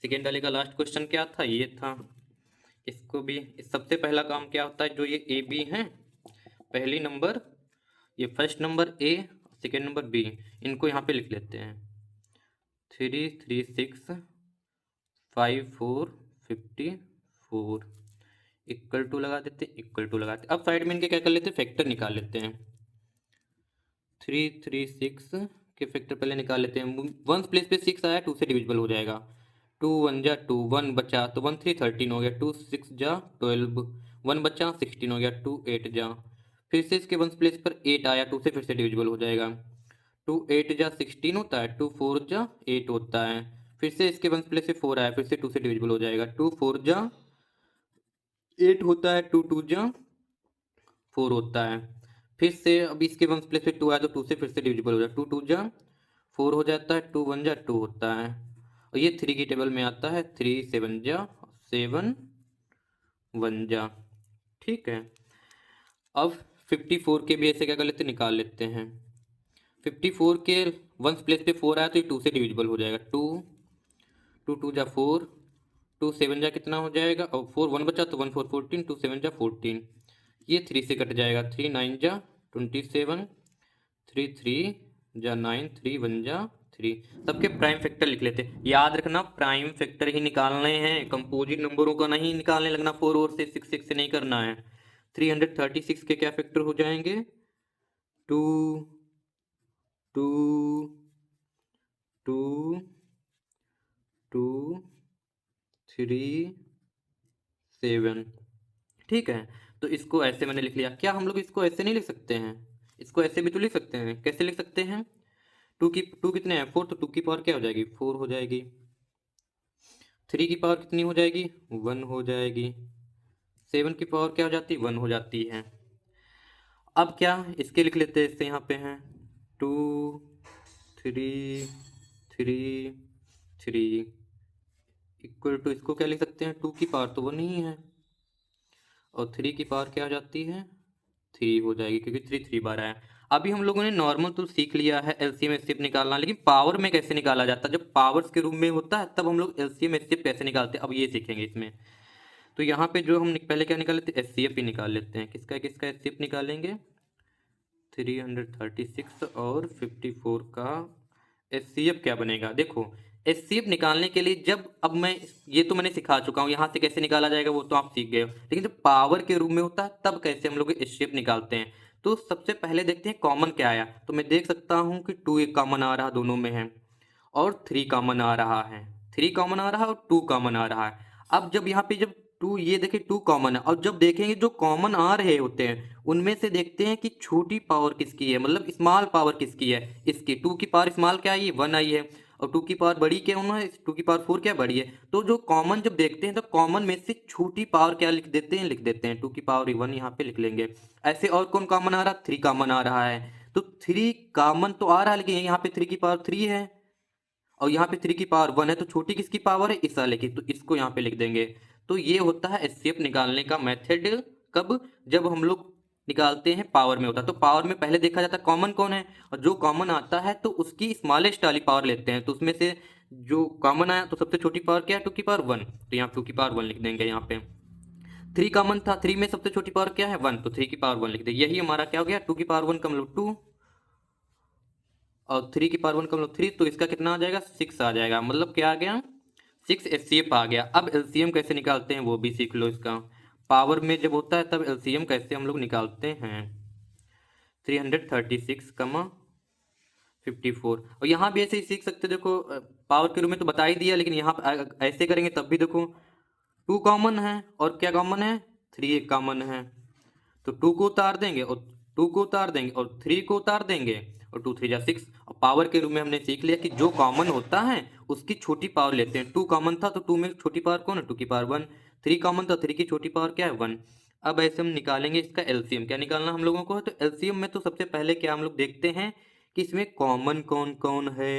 सेकेंड वाले का लास्ट क्वेश्चन क्या था, ये था। इसको भी सबसे पहला काम क्या होता है, जो ये ए बी है पहली नंबर, ये first number A second number B, इनको यहाँ पे लिख लेते हैं 3 3 6 5 4 54 इक्वल टू लगा देते, इक्वल टू लगाते। अब साइड में इनके क्या कर लेते हैं, फैक्टर निकाल लेते हैं। 3 3 6 के फैक्टर पहले निकाल लेते हैं। वन प्लेस पे 6 आया, 2 से डिविजिबल हो जाएगा। 2 1 जा 2, 1 बचा तो 1 3 13 हो गया, 2 6 जा 12, 1 बचा 16 हो गया, 2 8 जा, फिर से इसके वंस प्लेस पर 8 आया, 2 से फिर से डिविजिबल हो जाएगा। 2 8 जा 16 होता है, 2 4 जा 8 होता है। फिर से इसके वंस प्लेस पे 4 आया, फिर से 2 से डिविजिबल हो जाएगा। 2 4 जा 8 होता है, 2 2 जा 4 होता है। फिर से अब इसके वंस प्लेस पे 2 आया तो 2 से फिर से डिविजिबल हो जाएगा। 2 2 जा 4 हो जाता है, 2 1 जा 2 होता है। और ये 3 की टेबल में आता है, 3 7 जा 7 1 जा। ठीक है, अब 54 के भी ऐसे क्या कर लेते हैं, निकाल लेते हैं। 54 के वंस प्लेस पे 4 आया तो ये 2 से डिविजिबल हो जाएगा। 2 2 2 जा 4, 2 7 जा कितना हो जाएगा, और 4 1 बचा तो 1 4 14, 2 7 जा 14। ये 3 से कट जाएगा, 3 9 जा 27, 3 3 जा 9, 3 1 जा 3। सबके प्राइम फैक्टर लिख लेते हैं। याद रखना प्राइम फैक्टर ही निकालने हैं, कंपोजिट नंबरों का नहीं निकालने लगना, 4 और से 6 6 से नहीं करना है। 336 के क्या फैक्टर हो जाएंगे, 2 2 2 2 3 7। ठीक है, तो इसको ऐसे मैंने लिख लिया। क्या हम लोग इसको ऐसे नहीं लिख सकते हैं, इसको ऐसे भी तो लिख सकते हैं। कैसे लिख सकते हैं, 2 कितने हैं 4, तो 2 की पावर क्या हो जाएगी 4 हो जाएगी। 3 की पावर कितनी हो जाएगी 1 हो जाएगी। 7 की पावर क्या हो जाती है 1 हो जाती है। अब क्या इसके लिख लेते हैं, इससे यहाँ पे हैं 2 3 3 3 इक्वल टू, इसको क्या लिख सकते हैं, 2 की पावर तो 1 ही है, और 3 की पावर क्या हो जाती है 3 हो जाएगी, क्योंकि 3 3 बार आया। अभी हम लोगों ने नॉर्मल तो सीख लिया है एलसीएम एचसीएफ निकालना, लेकिन पावर में कैसे निकाला जाता है, जब पावर्स के रूप में होता है तब हम लोग एलसीएम एचसीएफ कैसे निकालते हैं, अब ये सीखेंगे इसमें। तो यहाँ पे जो हम पहले क्या निकाल लेते हैं, एचसीएफ ही निकाल लेते हैं। किसका किसका एचसीएफ निकालेंगे, 336 और 54 का एचसीएफ क्या बनेगा। देखो एचसीएफ निकालने के लिए जब, अब मैं ये तो मैंने सिखा चुका हूँ, यहाँ से कैसे निकाला जाएगा वो तो आप सीख गए हो, लेकिन जब पावर के रूप में होता है तब कैसे हम लोग एचसीएफ निकालते हैं। तो सबसे पहले देखते हैं कॉमन क्या आया। तो मैं देख सकता हूँ कि 2 एक कॉमन आ रहा दोनों में है, और 3 कॉमन आ रहा है, 3 कॉमन आ रहा है और 2 कॉमन आ रहा है। अब जब यहाँ पे जब 2, ये देखें 2 कॉमन है, और जब देखेंगे जो कॉमन आ रहे होते हैं उनमें से देखते हैं कि छोटी पावर किसकी है, मतलब स्मॉल पावर किसकी है। इसकी 2 की पावर स्मॉल क्या आई है 1 आई है, और 2 की पावर बड़ी क्या है 2 की पावर 4 क्या बड़ी है। तो जो कॉमन जब देखते हैं तो कॉमन में से छोटी पावर क्या लिख देते हैं, लिख देते हैं 2 की पावर 1 यहाँ पे लिख लेंगे। ऐसे और कौन कॉमन आ रहा है, 3 कॉमन आ रहा है। तो 3 कॉमन तो आ रहा है, लेकिन यहाँ पे 3 की पावर 3 है, और यहाँ पे 3 की पावर 1 है, तो छोटी किसकी पावर है इस वाले की, तो इसको यहाँ पे लिख देंगे। तो ये होता है एचसीएफ निकालने का मेथड। कब, जब हम लोग निकालते हैं पावर में होता है। तो पावर में पहले देखा जाता है कॉमन कौन है, और जो कॉमन आता है तो उसकी स्मॉलेस्ट वाली पावर लेते हैं। तो उसमें से जो कॉमन आया तो सबसे छोटी पावर क्या है 2 की पावर 1, तो यहाँ 2 की पावर 1 लिख देंगे। यहाँ पे 3 कॉमन था, 3 में सबसे छोटी पावर क्या है 1, तो 3 की पावर 1 लिख देंगे। यही हमारा क्या हो गया 2 की पावर 1 का मतलब 2, और 3 की पावर 1 का मतलब 3, तो इसका कितना आ जाएगा 6 आ जाएगा। मतलब क्या आ गया 6 एचसीएफ आ गया। अब एलसीएम कैसे निकालते हैं वो भी सीख लो इसका। पावर में जब होता है तब एलसीएम कैसे हम लोग निकालते हैं, 336 कमा 54। और यहाँ भी ऐसे ही सीख सकते हो। देखो पावर के रूप में तो बता ही दिया, लेकिन यहाँ पे ऐसे करेंगे तब भी देखो 2 कॉमन है, और क्या कॉमन है 3 एक कॉमन है, तो 2 को उतार देंगे, और 2 को उतार देंगे, और 3 को उतार देंगे, और 2 3 जा 6। और पावर के रूप में हमने सीख लिया कि जो कॉमन होता है उसकी छोटी पावर लेते हैं। 2 कॉमन था तो 2 में छोटी पावर कौन है 2 की पावर 1, 3 कॉमन था 3 की छोटी पावर क्या है 1। अब ऐसे हम निकालेंगे इसका एलसीएम। क्या निकालना हम लोगों को है, तो एलसीएम में तो सबसे पहले क्या हम लोग देखते हैं कि इसमें कॉमन कौन कौन है।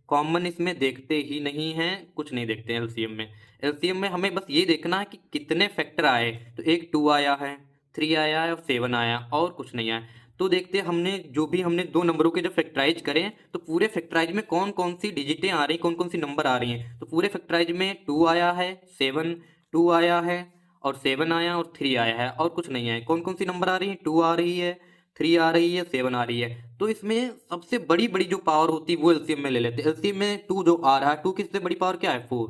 कॉमन इसमें देखते ही नहीं है, कुछ नहीं देखते हैं एलसीएम में। एलसीएम में हमें बस ये देखना है कि कितने फैक्टर आए, तो एक 2 आया है, 3 आया है और 7 आया, और कुछ नहीं आया। तो देखते हैं हमने जो भी हमने दो नंबरों के जब फैक्टराइज करें तो पूरे फैक्टराइज में कौन कौन सी डिजिटें आ रही हैं, कौन कौन सी नंबर आ रही हैं। तो पूरे फैक्टराइज में 2 आया है, 7 2 आया है, और 7 आया और 3 आया है, और कुछ नहीं आया। कौन कौन सी नंबर आ रही है 2 आ रही है, 3 आ रही है, 7 आ रही है। तो इसमें सबसे बड़ी बड़ी जो पावर होती है वो एलसीएम में ले लेते हैं। एलसीएम में 2 जो आ रहा है 2 की सबसे बड़ी पावर क्या है 4।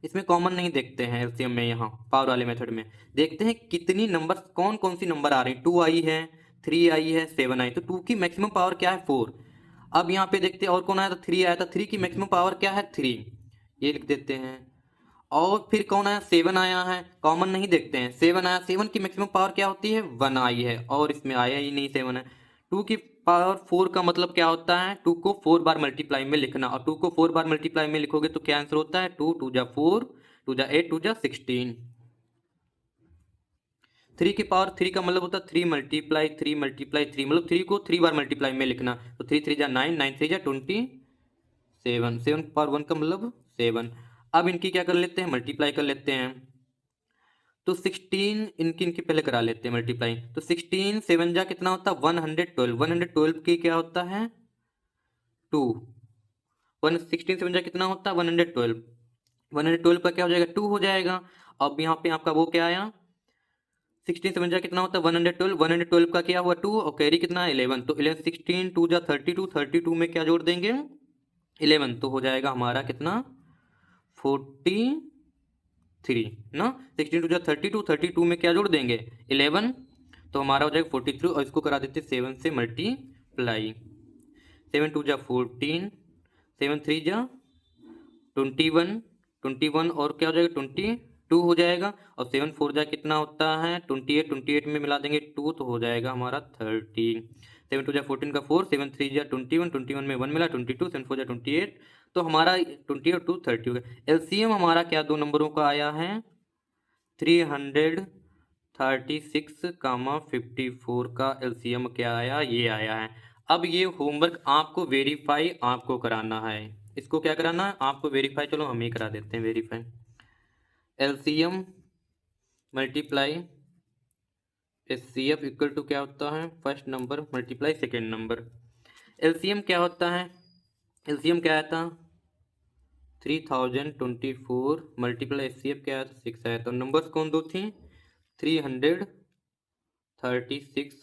इसमें कॉमन नहीं देखते हैं एलसीएम में, यहाँ पावर वाले मेथड में देखते हैं कितनी नंबर कौन कौन सी नंबर आ रही है। 2 आई है, 3 आई है, 7 आई, तो 2 की मैक्सिमम पावर क्या है 4। अब यहाँ पे देखते हैं और कौन आया था 3 आया था, 3 की मैक्सिमम पावर क्या है 3, ये लिख देते हैं। और फिर कौन आया, 7 आया है, कॉमन नहीं देखते हैं, 7 आया, 7 की मैक्सिमम पावर क्या होती है, 1 आई है, और इसमें आया ही नहीं, 7 है। 2 की पावर 4 का मतलब क्या होता है, 2 को 4 बार मल्टीप्लाई में लिखना, और 2 को 4 बार मल्टीप्लाई में लिखोगे तो क्या आंसर होता है, 2 2 जा 4, 2 जा 8, 2 जा 16। 3 की पावर 3 का मतलब होता है 3 मल्टीप्लाई 3 मल्टीप्लाई 3, मतलब 3 को 3 बार मल्टीप्लाई में लिखना, तो 3 3 जा 9, 9 3 जा 27, 7 पावर 1 का मतलब 7। अब इनकी क्या कर लेते हैं, मल्टीप्लाई कर लेते हैं, तो 16 इनकी इनकी पहले करा लेते हैं मल्टीप्लाई, तो 16 7 जा कितना होता है, 112, 112 की क्या होता है 2, 16 7 जा कितना होता है 112, 112 का क्या हो जाएगा 2 हो जाएगा। अब यहाँ पे आपका वो क्या आया, 16 7 जा कितना होता है 112, 112 का क्या हुआ 2, और कैरी कितना है 11, तो 11 16 2 जा 32, 32 में क्या जोड़ देंगे 11, तो हो जाएगा हमारा कितना 43 ना, 16 टू जा 32, 32 में क्या जोड़ देंगे 11, तो हमारा हो जाएगा 43, और इसको करा देते 7 से मल्टीप्लाई, 7 टू जा 14, 7 3 जा 21, 21 और क्या हो जाएगा 22 हो जाएगा, और 7 4 जा कितना होता है 28, 28 में मिला देंगे 2, तो हो जाएगा हमारा 30, 7 टू जा 14 का 4, 7 3 जा 21, 21 में 1 मिला 22, 7 4 जा 28, तो हमारा 20 और 2 30 हो गया। एलसीएम हमारा क्या दो नंबरों का आया है 336 कामा 54 का एलसीएम क्या आया, ये आया है। अब ये होमवर्क आपको वेरीफाई आपको कराना है, इसको क्या कराना है आपको वेरीफाई, चलो हम ही करा देते हैं verify. LCM multiply HCF equal to क्या होता है, first number multiply second number. LCM क्या होता है, एलसीएम क्या आया था 3024 मल्टीप्लाई एचसीएफ क्या आया था 6 आया, तो नंबर्स कौन दो थी 336,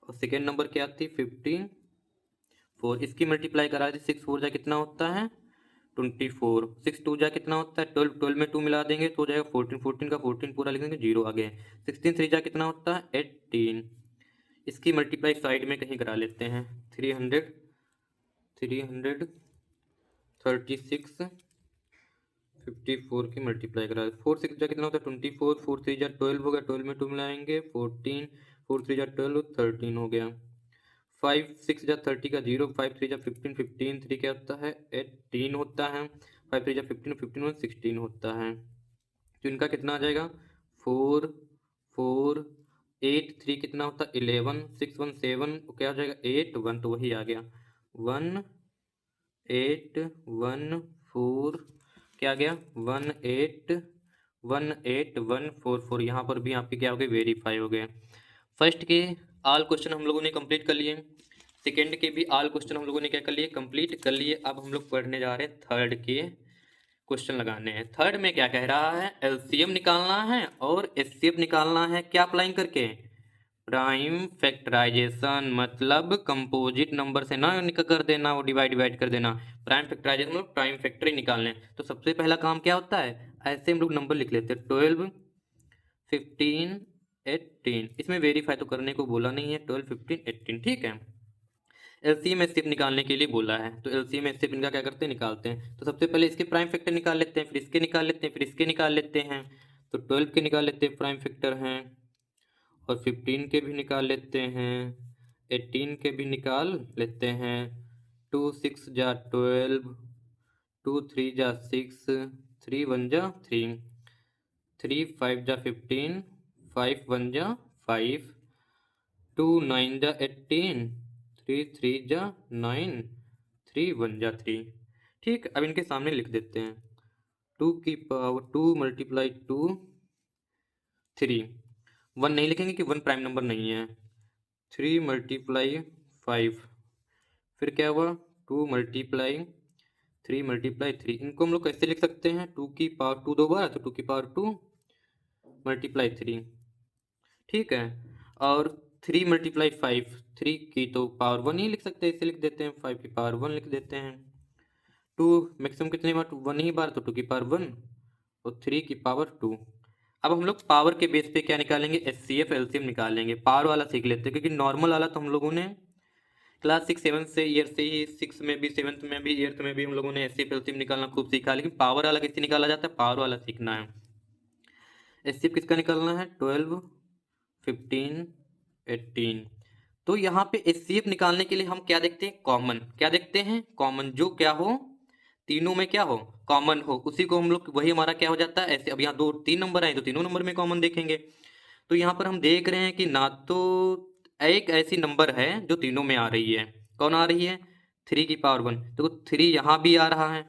और सेकेंड नंबर क्या थी 54, इसकी मल्टीप्लाई करा दी, 6 4 जा कितना होता है 24, 6 2 जा कितना होता है 12, 12 में 2 मिला देंगे तो हो जाएगा 14, 14 का 14 पूरा लिख देंगे, जीरो आ गए। 16 3 जा कितना होता है 18, इसकी मल्टीप्लाई साइड में कहीं करा लेते हैं, 336 54 की मल्टीप्लाई करा, 4 6 जा कितना होता है 24, 4 3 जा 12 हो गया, 12 में 2 मिलाएंगे 14, 4 3 जा 12 13 हो गया, 5 6 जा 30 का 0, 5 3 जा 15, 15 3 क्या होता है 18 होता है, 5 3 जा 15, 15 16 होता है, तो इनका कितना आ जाएगा 4 4 8 3 कितना होता है 11, 6 1 7 क्या हो जाएगा 8 1, तो वही आ गया 1 8 1 4, क्या आ गया 1 8 1 8 1 4 4, यहाँ पर भी आपके क्या हो गए वेरीफाई हो गए। फर्स्ट के ऑल क्वेश्चन हम लोगों ने कंप्लीट कर लिए, सेकेंड के भी ऑल क्वेश्चन हम लोगों ने क्या कर लिए कंप्लीट कर लिए। अब हम लोग पढ़ने जा रहे हैं थर्ड के क्वेश्चन लगाने हैं। थर्ड में क्या कह रहा है एलसीएम निकालना है और एचसीएफ निकालना है, क्या अप्लाइंग करके प्राइम फैक्टराइजेशन, मतलब कंपोजिट नंबर से ना कर देना, वो डिवाइड कर देना, प्राइम फैक्टराइजेशन मतलब प्राइम फैक्टर ही निकालने। तो सबसे पहला काम क्या होता है, ऐसे हम लोग नंबर लिख लेते हैं 12 15 18, इसमें वेरीफाई तो करने को बोला नहीं है, 12 15 18 ठीक है। एलसीएम एचसीएफ निकालने के लिए बोला है, तो एलसीएम एचसीएफ इनका क्या करते हैं निकालते हैं। तो सबसे पहले इसके प्राइम फैक्टर निकाल लेते हैं, फिर इसके निकाल लेते हैं, फिर इसके निकाल लेते हैं। तो 12 के निकाल लेते हैं प्राइम फैक्टर हैं, और 15 के भी निकाल लेते हैं, 18 के भी निकाल लेते हैं। 2 6 जा 12, 2 3 जा 6, 3 1 जा 3, 3 5 जा 15, 5 1 जा 5, 2 9 जा 18, 3 3 जा 9, 3 1 जा 3। ठीक, अब इनके सामने लिख देते हैं 2 की पावर 2 मल्टीप्लाई 2 3, 1 नहीं लिखेंगे कि 1 प्राइम नंबर नहीं है, 3 मल्टीप्लाई 5, फिर क्या हुआ 2 मल्टीप्लाई 3 मल्टीप्लाई 3, इनको हम लोग कैसे लिख सकते हैं 2 की पावर 2 दो बार, तो 2 की पावर 2 मल्टीप्लाई 3 ठीक है, और 3 मल्टीप्लाई 5, 3 की तो पावर 1 ही लिख सकते हैं, इसे लिख देते हैं 5 की पावर 1 लिख देते हैं। 2 मैक्सिमम कितने बार 1 ही बार, तो 2 की पावर 1 और 3 की पावर 2। अब हम लोग पावर के बेस पे क्या निकालेंगे एचसीएफ एलसीएम निकालेंगे, पावर वाला सीख लेते हैं, क्योंकि नॉर्मल वाला तो हम लोगों ने क्लास 6 7 से ईयर से ही 6 में भी 7th में भी 8th में भी हम लोगों ने एचसीएफ एलसीएम निकालना खूब सीखा, लेकिन पावर वाला कैसे निकाला जाता है, पावर वाला सीखना है। एचसीएफ किसका निकालना है, 12 15 18। तो यहाँ पे एचसीएफ निकालने के लिए हम क्या देखते हैं, कॉमन। क्या देखते हैं, कॉमन, जो क्या हो, तीनों में क्या हो, कॉमन हो, उसी को हम लोग, वही हमारा क्या हो जाता है ऐसे। अब यहाँ 2 3 नंबर आए तो तीनों नंबर में कॉमन देखेंगे। तो यहाँ पर हम देख रहे हैं कि ना तो एक ऐसी नंबर है जो तीनों में आ रही है। कौन आ रही है, 3 की पावर 1। देखो 3 यहाँ भी आ रहा है,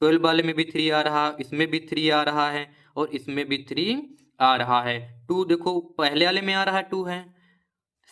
12 वाले में भी 3 आ रहा, इसमें भी 3 आ रहा है, और इसमें भी 3 आ रहा है। 2 देखो पहले वाले में आ रहा है, 2 है,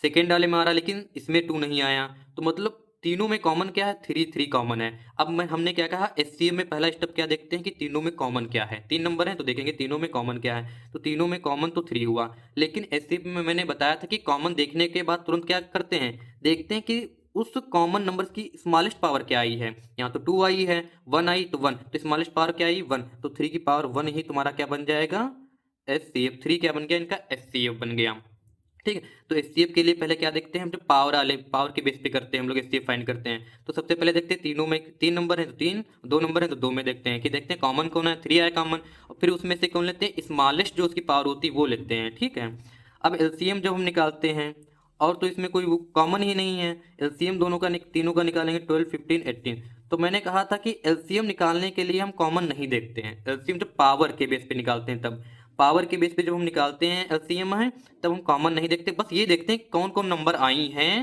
सेकेंड वाले में आ रहा है, लेकिन इसमें 2 नहीं आया। तो मतलब तीनों में कॉमन क्या है, 3 3 कॉमन है। अब हमने क्या कहा, एचसीएफ में पहला स्टेप क्या देखते हैं कि तीनों में कॉमन क्या है। 3 नंबर है तो देखेंगे तीनों में कॉमन क्या है, तो तीनों में कॉमन तो 3 हुआ। लेकिन एचसीएफ में मैंने बताया था कि कॉमन देखने के बाद तुरंत क्या करते हैं, देखते हैं कि उस कॉमन नंबर की स्मॉलेस्ट पावर क्या आई है। यहाँ तो 2 आई है, 1 आई तो 1, तो स्मॉलेस्ट पावर क्या आई, 1, तो 3 की पावर 1 ही तुम्हारा क्या बन जाएगा, एचसीएफ। 3 क्या बन गया, इनका एचसीएफ बन गया। ठीक है, तो एचसीएफ के लिए पहले क्या देखते हैं हम, जो पावर वाले, पावर के बेस पे करते हैं हम लोग एचसीएफ फाइंड करते हैं। तो सबसे पहले देखते हैं तीनों में, 3 नंबर है तो 3, 2 नंबर है तो 2 में देखते हैं कि देखते हैं कॉमन कौन है, 3 आया कॉमन, और फिर उसमें से कौन लेते हैं, स्मॉलेस्ट जो उसकी पावर होती है वो लेते हैं। ठीक है, अब एलसीएम जब हम निकालते हैं, और तो इसमें कोई कॉमन ही नहीं है, एलसीएम दोनों का तीनों का निकालेंगे, 12 15 18। तो मैंने कहा था कि एलसीएम निकालने के लिए हम कॉमन नहीं देखते हैं, एलसीएम जब पावर के बेस पे निकालते हैं तब, पावर के बेस पे जब हम निकालते हैं एलसीएम है, तब हम कॉमन नहीं देखते, बस ये देखते हैं कौन कौन नंबर आई हैं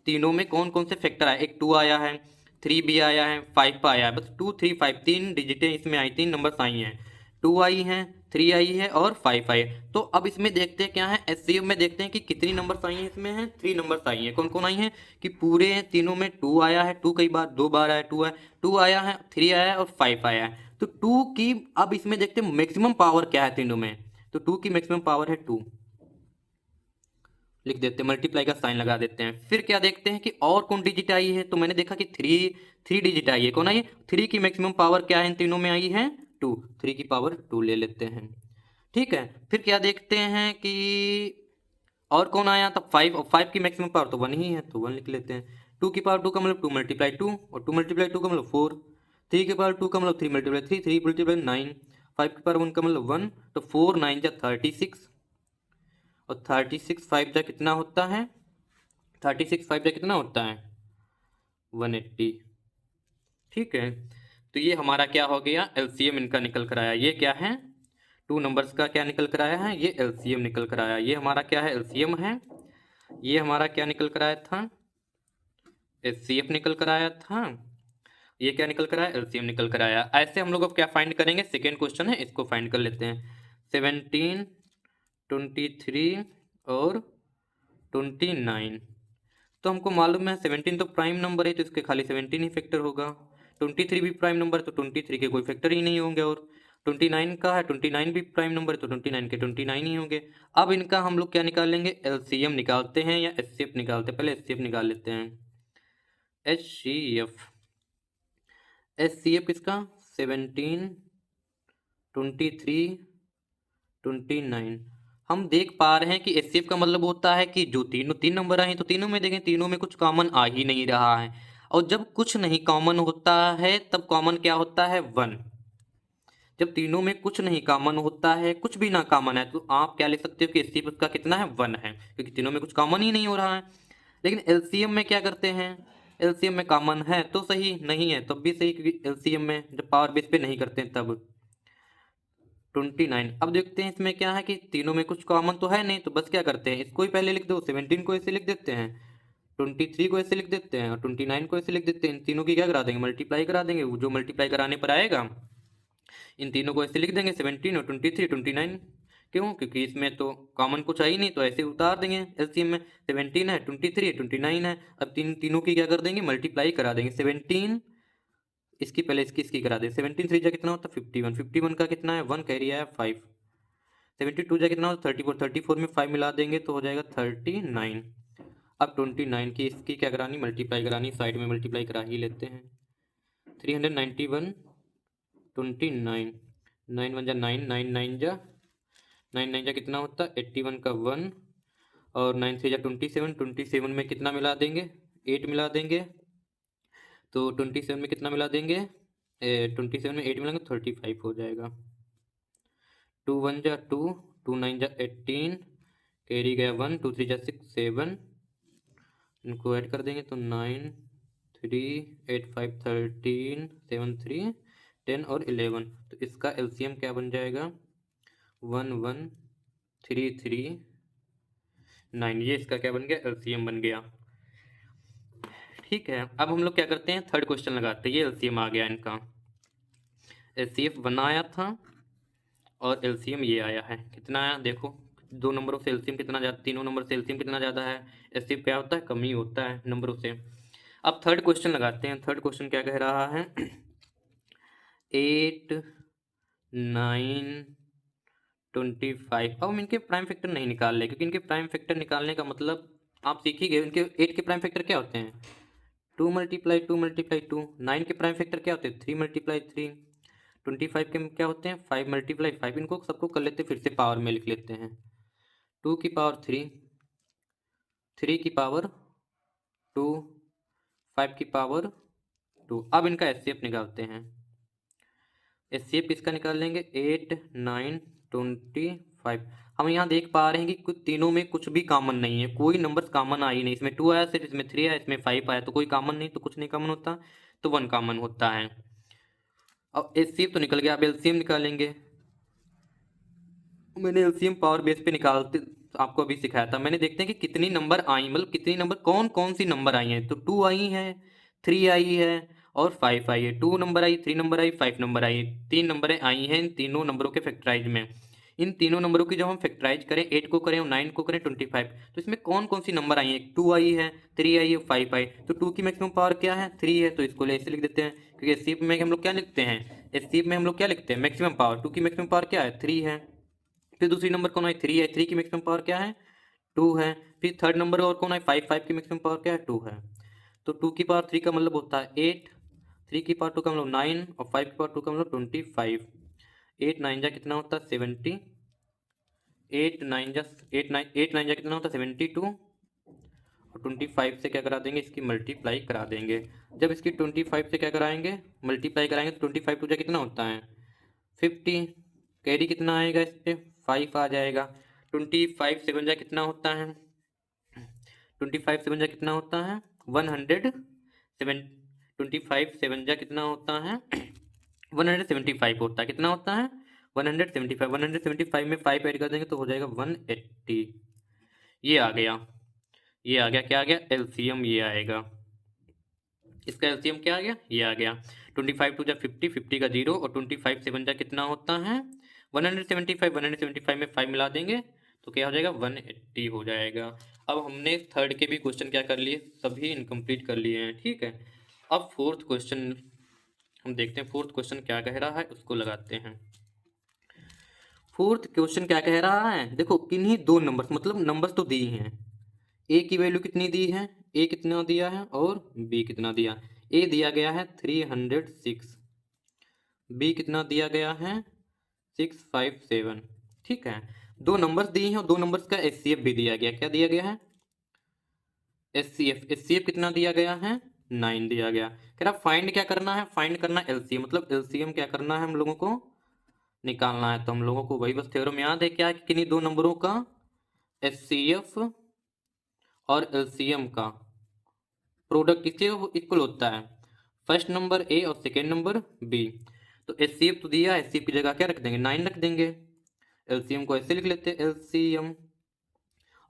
तीनों में, कौन कौन से फैक्टर आए। एक 2 आया है, 3 भी आया है, 5 आया है, बस 2 3 5 तीन डिजिटें इसमें आई, 3 नंबर्स आई हैं, 2 आई हैं, 3 आई है और 5 आई है। तो अब इसमें देखते हैं क्या है, एचसीएफ में देखते हैं कि कितनी नंबर्स आई हैं, इसमें है 3 नंबर्स आई हैं। कौन कौन आई हैं, कि पूरे तीनों में 2 आया है, 2 कई बार 2 बार आया, 2 है, 2 आया है, 3 आया है और 5 आया है। तो 2 की, अब इसमें देखते हैं मैक्सिमम पावर क्या है तीनों में, तो 2 की मैक्सिमम पावर है 2, लिख देते हैं, मल्टीप्लाई का साइन लगा देते हैं। फिर क्या देखते हैं कि और कौन डिजिट आई है, तो मैंने देखा कि 3 डिजिट आई है। कौन आई है, 3 की मैक्सिमम पावर क्या है इन तीनों में आई है, 2, 3 की पावर 2 ले लेते हैं। ठीक है, फिर क्या देखते हैं कि और कौन आया था, 5, और 5 की मैक्सिमम पावर तो 1 ही है, तो 1 लिख लेते हैं। 2 की पावर 2 का मतलब 2 मल्टीप्लाई 2, और 2 मल्टीप्लाई 2 का मतलब 4, 3 की पावर 2 का मतलब 3 मल्टीप्लाई 3, 3 मल्टीप्लाई 9, 5 की पावर 1 का मतलब 1, तो 4 9 जा 36, और 36 5 जा कितना होता है, 36 5 जा कितना होता है, 180। ठीक है, तो ये हमारा क्या हो गया, एलसीएम इनका निकल कर आया। ये क्या है, 2 नंबर्स का क्या निकल कर आया है, ये एलसीएम निकल कर आया। ये हमारा क्या है, एलसीएम है। ये हमारा क्या निकल कर आया था, एचसीएफ निकल कर आया था। ये क्या निकल कर आया, एलसीएम निकल कर आया। ऐसे हम लोग अब क्या फाइंड करेंगे, सेकेंड क्वेश्चन है, इसको फाइंड कर लेते हैं। 17 23 और 29। तो हमको मालूम है 17 तो प्राइम नंबर है, तो इसके खाली 17 ही फैक्टर होगा। 23 भी प्राइम नंबर है, तो 23 के कोई फैक्टर ही नहीं होंगे। और 29 का है, 29 भी प्राइम नंबर है, तो 29 के 29 ही होंगे। अब इनका हम लोग क्या निकालेंगे, एलसीएम निकालते हैं या एचसीएफ निकालते हैं, पहले एचसीएफ निकाल लेते हैं। एचसीएफ, एचसीएफ किसका, 17 23 29। हम देख पा रहे हैं कि एचसीएफ का मतलब होता है कि जो तीनों 3 नंबर आए हैं तो तीनों में देखें, तीनों में कुछ कॉमन आ ही नहीं रहा है। और जब कुछ नहीं कॉमन होता है तब कॉमन क्या होता है, 1। जब तीनों में कुछ नहीं कॉमन होता है, कुछ भी ना कॉमन है, तो आप क्या लिख सकते हो कि एचसीएफ का कितना है, 1 है, क्योंकि तीनों में कुछ कॉमन ही नहीं हो रहा है। लेकिन एलसीएम में क्या करते हैं, एलसीएम में कॉमन है तो सही, नहीं है तब भी सही, क्योंकि एलसीएम में जब पावर बेस पे नहीं करते हैं तब। 29, अब देखते हैं इसमें क्या है कि तीनों में कुछ कॉमन तो है नहीं, तो बस क्या करते हैं, इसको ही पहले लिख दो, 17 को ऐसे लिख देते हैं, 23 को ऐसे लिख देते हैं, और 29 को ऐसे लिख देते हैं। इन तीनों की क्या करा देंगे, मल्टीप्लाई करा देंगे, वो जो मल्टीप्लाई कराने पर आएगा इन तीनों को ऐसे लिख देंगे, 17 और 23 29। क्यों, क्योंकि इसमें तो कॉमन कुछ है ही नहीं, तो ऐसे उतार देंगे एलसीएम में। 17 है, 23 है, 29 है, अब तीनों की क्या कर देंगे, मल्टीप्लाई करा देंगे। 17 इसकी पहले इसकी करा दें, 17 3 जा कितना होता है 51, 51 का कितना है 1, कैरी आया 5, 72 जा कितना होता है 34, 34 में 5 मिला देंगे तो हो जाएगा 39। अब 29 की इसकी क्या करानी, मल्टीप्लाई करानी, साइड में मल्टीप्लाई करा ही लेते हैं। 391 29, 9 1 जा 9, 9 9 जा 9 9 जा कितना होता है 81 का 1, और 9 3 जा 27, 27 में कितना मिला देंगे 8 मिला देंगे तो 27 में कितना मिला देंगे, 27 में 8 मिलाएंगे 35 हो जाएगा। 2 1 जा 2, 2 9 जा 18, कैरी गया 1, 2 3 जा 6 7, इनको ऐड कर देंगे तो 9 3 8 5 13 7 3 10 और 11। तो इसका एलसीएम क्या बन जाएगा, 1 1 3 3 9। ये इसका क्या बन गया, एलसीएम बन गया। ठीक है, अब हम लोग क्या करते हैं, थर्ड क्वेश्चन लगाते हैं। ये एलसीएम आ गया इनका, एचसीएफ 1 आया था और एलसीएम ये आया है। कितना आया देखो, दो नंबरों से एलसीएम कितना ज़्यादा, तीनों नंबर से एलसीएम कितना ज़्यादा है, एचसीएफ क्या होता है, कम ही होता है नंबरों से। अब थर्ड क्वेश्चन लगाते हैं। थर्ड क्वेश्चन क्या कह रहा है, 8 9 25। अब हम इनके प्राइम फैक्टर नहीं निकाल रहे, क्योंकि इनके प्राइम फैक्टर निकालने का मतलब आप सीख ही गए। इनके 8 के प्राइम फैक्टर क्या होते हैं, 2 मल्टीप्लाई 2 मल्टीप्लाई 2। 9 के प्राइम फैक्टर क्या होते हैं, 3 मल्टीप्लाई 3। 25 के क्या होते हैं, 5 मल्टीप्लाई 5। इनको सबको कर लेते हैं, फिर से पावर में लिख लेते हैं। 2 की पावर 3, 3 की पावर 2, 5 की पावर 2। अब इनका एचसीएफ निकालते हैं। एचसीएफ किसका निकाल लेंगे, 8 9 25। हम यहाँ देख पा रहे हैं कि कुछ तीनों में कुछ भी कॉमन नहीं है, कोई नंबर कॉमन आई नहीं। इसमें 2 आया, सिर्फ इसमें 3 आया, इसमें 5 आया, तो कोई कॉमन नहीं, तो कुछ नहीं कॉमन होता, तो 1 कॉमन होता है। अब एचसीएफ तो निकल गया, अब एलसीएम निकालेंगे। मैंने एलसीएम पावर बेस पे निकालते आपको अभी सिखाया था। मैंने देखते हैं कि कितनी नंबर आई, मतलब कितनी नंबर, कौन कौन सी नंबर आई हैं। तो 2 आई है, 3 आई है और 5 आई है। 2 नंबर आई, 3 नंबर आई, 5 नंबर आई, 3 नंबरें आई हैं इन तीनों नंबरों के फैक्टराइज में। इन तीनों नंबरों की जब हम फैक्टराइज करें, 8 को करें, 9 को करें, 25, तो इसमें कौन कौन सी नंबर आई है, 2 आई है, 3 आई है, 5 आई। तो 2 की मैक्सिमम पावर क्या है, 3 है, तो इसको ऐसे लिख देते हैं। क्योंकि एचसीएफ में हम लोग क्या लिखते हैं, एचसीएफ में हम लोग क्या लिखते हैं, मैक्सिमम पावर। 2 की मैक्सिमम पावर क्या है, 3 है। फिर दूसरी नंबर कौन है, 3 है, 3 की मैक्सिमम पावर क्या है, 2 है। फिर थर्ड नंबर और कौन है, 5, 5 की मैक्सिमम पावर क्या है, 2 है। तो 2 की पावर 3 का मतलब होता है 8, 3 की पावर 2 का मतलब 9 और 5 की पावर 2 का मतलब 25। 8 9 जा कितना होता है, 70। 8 9 जा 8 9 जा कितना होता है, 72। और 25 से क्या करा देंगे, इसकी मल्टीप्लाई करा देंगे। जब इसकी 25 से क्या कराएंगे, मल्टीप्लाई कराएंगे, तो 25 टू जा कितना होता है, 50। कैरी कितना आएगा इस पे, 5 आ जाएगा। 25 7 जा कितना होता है, 25 7 जा कितना होता है, 107। 25 7 जा कितना होता है, 175 होता है। कितना होता है, 175। 175 में 5 ऐड कर देंगे तो हो जाएगा 180। ये आ गया, ये आ गया, क्या आ गया, एलसीएम ये आएगा। इसका एलसीएम क्या आ गया, ये आ गया। 25 टू जा 50, 50 का 0 और 25 7 जा कितना होता है, 175। 175 में 5 मिला देंगे तो क्या हो जाएगा, 180 हो जाएगा। अब हमने थर्ड के भी क्वेश्चन क्या कर लिए, सभी इनकम्प्लीट कर लिए हैं। ठीक है, अब फोर्थ क्वेश्चन हम देखते हैं। फोर्थ क्वेश्चन क्या कह रहा है उसको लगाते हैं। फोर्थ क्वेश्चन क्या कह रहा है, देखो किन्हीं दो नंबर्स, मतलब नंबर्स तो दी हैं। ए की वैल्यू कितनी दी है, ए कितना दिया है और बी कितना दिया। ए दिया गया है 306, बी कितना दिया गया है 657। ठीक है, दो नंबर्स दिए हैं और दो नंबर्स का एचसीएफ भी दिया गया। क्या दिया गया है, एचसीएफ। एचसीएफ कितना दिया गया है, 9 दिया गया। कह रहा फाइंड क्या करना है, फाइंड करना एलसीएम, मतलब एलसीएम क्या करना है हम लोगों को, निकालना है। तो हम लोगों को वही बस थ्योरम याद है क्या, कि किन्हीं दो नंबरों का एचसीएफ और एलसीएम का प्रोडक्ट किससे इक्वल होता है, फर्स्ट नंबर ए और सेकेंड नंबर बी। तो एचसीएफ तो दिया, एचसीएफ की जगह क्या रख देंगे, 9 रख देंगे। एलसीएम को ऐसे लिख लेते हैं, एलसीएम।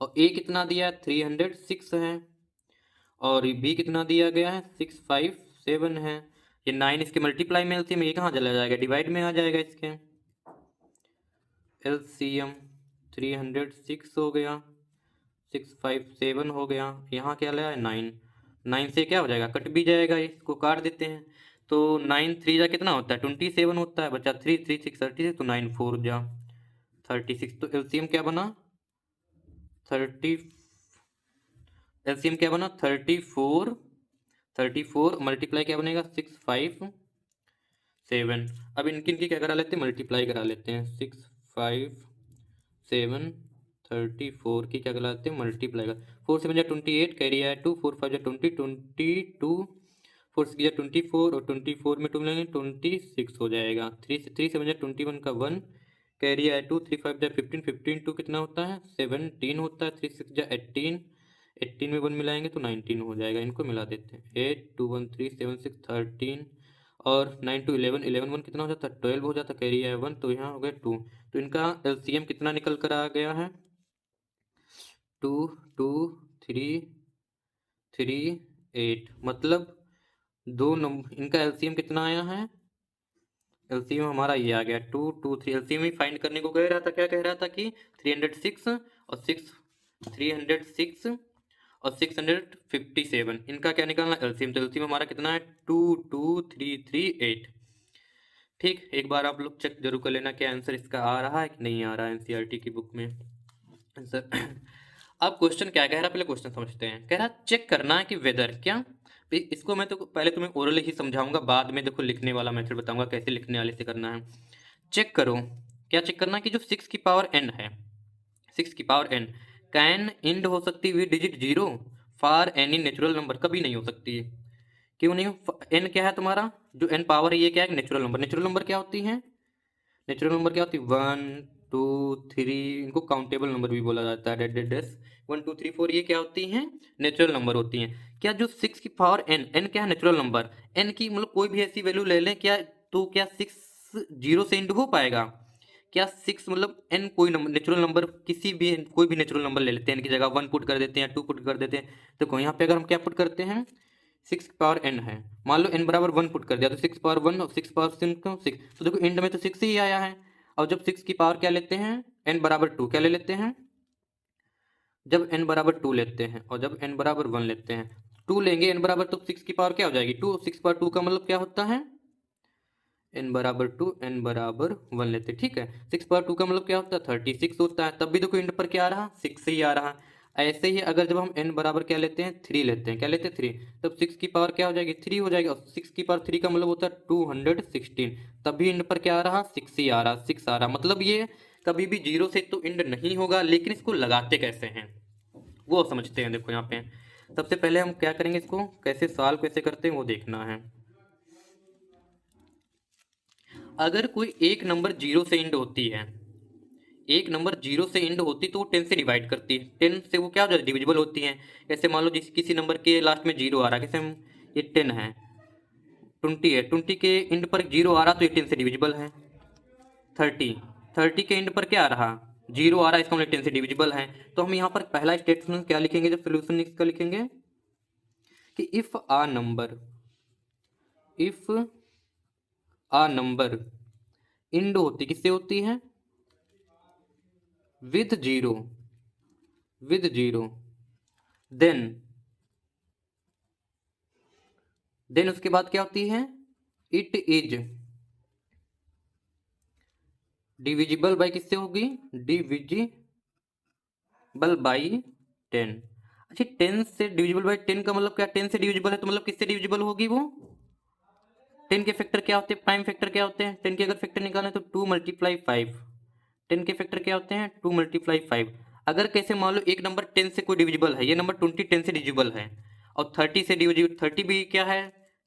और ए कितना दिया है, 306 है, और बी कितना दिया गया है, 657 है। ये 9 इसके मल्टीप्लाई में एलसीएम, ये कहाँ चला जाएगा, डिवाइड में आ जाएगा इसके। एलसीएम 306 हो गया, 657 हो गया, यहाँ क्या लाया है, 9। 9 से क्या हो जाएगा, कट भी जाएगा, इसको काट देते हैं। तो 9 3 जा कितना होता है, 27 होता है, बचा 3 3 6 36, तो 9 4 जा 36। तो एलसीएम क्या बना, 30। एलसीएम क्या बना, 34। 34 मल्टीप्लाई क्या बनेगा, 657। अब इनकी इनकी क्या करा लेते हैं, मल्टीप्लाई करा लेते हैं। 657 34 की क्या कहलाते हैं मल्टीप्लाई का। 4 7 जा 28, कैरी आया 2, 4 5 जा 20, 22, 4 6 जा 24 और 24 में 2 मिलेंगे 26 हो जाएगा। 3 7 जा 21 का 1, कैरी आया 2, 3 5 जा 15, 15 2 कितना होता है 17 होता है। 3 6 जा 18, 18 में 1 मिलाएंगे तो 19 हो जाएगा। इनको मिला देते हैं 8 2 1 3 7 6 13 और 9 2 11, 11 1 कितना हो जाता है 12 हो जाता है। कैरी आया 1 तो यहाँ हो गया 2। तो इनका एलसीएम कितना निकल कर आ गया है 2 2 3 3 8। मतलब दो नंबर इनका एलसीएम कितना आया है। एलसीएम हमारा ये आ गया 2 2 3। एलसीएम ही फाइंड करने को कह रहा था, क्या कह रहा था कि 306 और 6 306 और 657 इनका क्या निकालना एलसीएम। तो एलसीएम हमारा कितना है 2 2 3 3 8। ठीक, एक बार आप लोग चेक जरूर कर लेना क्या आंसर इसका आ रहा है कि नहीं आ रहा है एनसीईआरटी की बुक में आंसर। अब क्वेश्चन क्या कह रहा है पहले क्वेश्चन समझते हैं। कह रहा चेक करना है कि वेदर क्या। इसको मैं तो पहले तुम्हें ओरल ही समझाऊंगा, बाद में देखो लिखने वाला मेथड बताऊंगा कैसे लिखने वाले से करना है। चेक करो, क्या चेक करना है कि जो 6 की पावर n है, 6 की पावर n कैन इंड हो सकती है digit 0 for any natural number. कभी नहीं हो सकती है। क्यों नहीं हो? n क्या है तुम्हारा, जो n पावर है ये क्या है नेचुरल नंबर। नेचुरल नंबर क्या होती है, नेचुरल नंबर क्या होती है 1 2 3, इनको काउंटेबल नंबर भी बोला जाता है। डेड डेड 1 2 3 4 ये क्या होती हैं नेचुरल नंबर होती हैं। क्या जो 6 की पावर n, n क्या है नेचुरल नंबर, n की मतलब कोई भी ऐसी वैल्यू ले लें क्या, तो क्या 6 जीरो से इंड हो पाएगा क्या। 6 मतलब n कोई नंबर नेचुरल नंबर किसी भी कोई भी नेचुरल नंबर ले लेते हैं, n की जगह 1 पुट कर देते हैं 2 पुट कर देते हैं। तो यहाँ पे अगर हम क्या पुट करते हैं 6 पावर n है, मान लो n बराबर 1 पुट कर दिया तो 6 पावर 1 और 6 पावर 6, तो देखो एंड में तो 6 ही आया है। और जब 6 की पावर क्या लेते हैं n बराबर 2 क्या ले लेते हैं, जब n बराबर 2 लेते हैं और जब n बराबर 1 लेते हैं 2 लेंगे n बराबर तो 6 की पावर क्या हो जाएगी 2, 6 पावर 2 का मतलब क्या होता है n बराबर 2 n बराबर 1 लेते हैं। ठीक है, 6 पावर 2 का मतलब क्या होता है 36 होता है। तब भी देखो एंड पर क्या आ रहा 6 ही आ रहा। ऐसे ही अगर जब हम n बराबर क्या लेते हैं 3 लेते हैं, क्या लेते हैं 3, तब 6 की पावर क्या हो जाएगी 3 हो जाएगी। और 6 की पावर 3 का मतलब होता है 216। तब भी एंड पर क्या आ रहा 6 ही आ रहा, 6 आ रहा। मतलब ये कभी भी जीरो से तो एंड नहीं होगा, लेकिन इसको लगाते कैसे हैं वो समझते हैं। देखो यहाँ पे सबसे पहले हम क्या करेंगे, इसको कैसे सॉल्व कैसे करते हैं वो देखना है। अगर कोई एक नंबर जीरो से एंड होती है, एक नंबर जीरो से एंड होती तो वो 10 से डिवाइड करती है, 10 से वो क्या हो जाती है डिविजिबल होती है। जैसे मान लो जिस किसी नंबर के लास्ट में जीरो आ रहा है, जैसे हम ये 10 है 20 है, 20 के एंड पर जीरो आ रहा तो ये 10 से डिविजिबल है। 30, 30 के एंड पर क्या आ रहा जीरो आ रहा है, इसका मतलब 10 से डिविजिबल है। तो हम यहाँ पर पहला स्टेटमेंट क्या लिखेंगे जब सोल्यूशन इसका लिखेंगे कि if a number, if a number end होती किससे होती है with zero, with zero, then then उसके बाद क्या होती है इट इज डिविजिबल बाई किससे होगी डिविजिबल बाई 10। अच्छा 10 से डिविजिबल बाई 10 का मतलब क्या, 10 से डिविजिबल है तो मतलब किससे डिविजिबल होगी वो 10 के फैक्टर क्या होते हैं, प्राइम फैक्टर क्या होते हैं। 10 के अगर फैक्टर निकालें तो 2 मल्टीप्लाई 5, 10 के फैक्टर क्या होते हैं 2 मल्टीप्लाई 5। अगर कैसे मान लो एक नंबर 10 से कोई डिविजिबल है, ये नंबर 20 10 से डिविजिबल है और 30 से डिविजिबल, 30 भी क्या है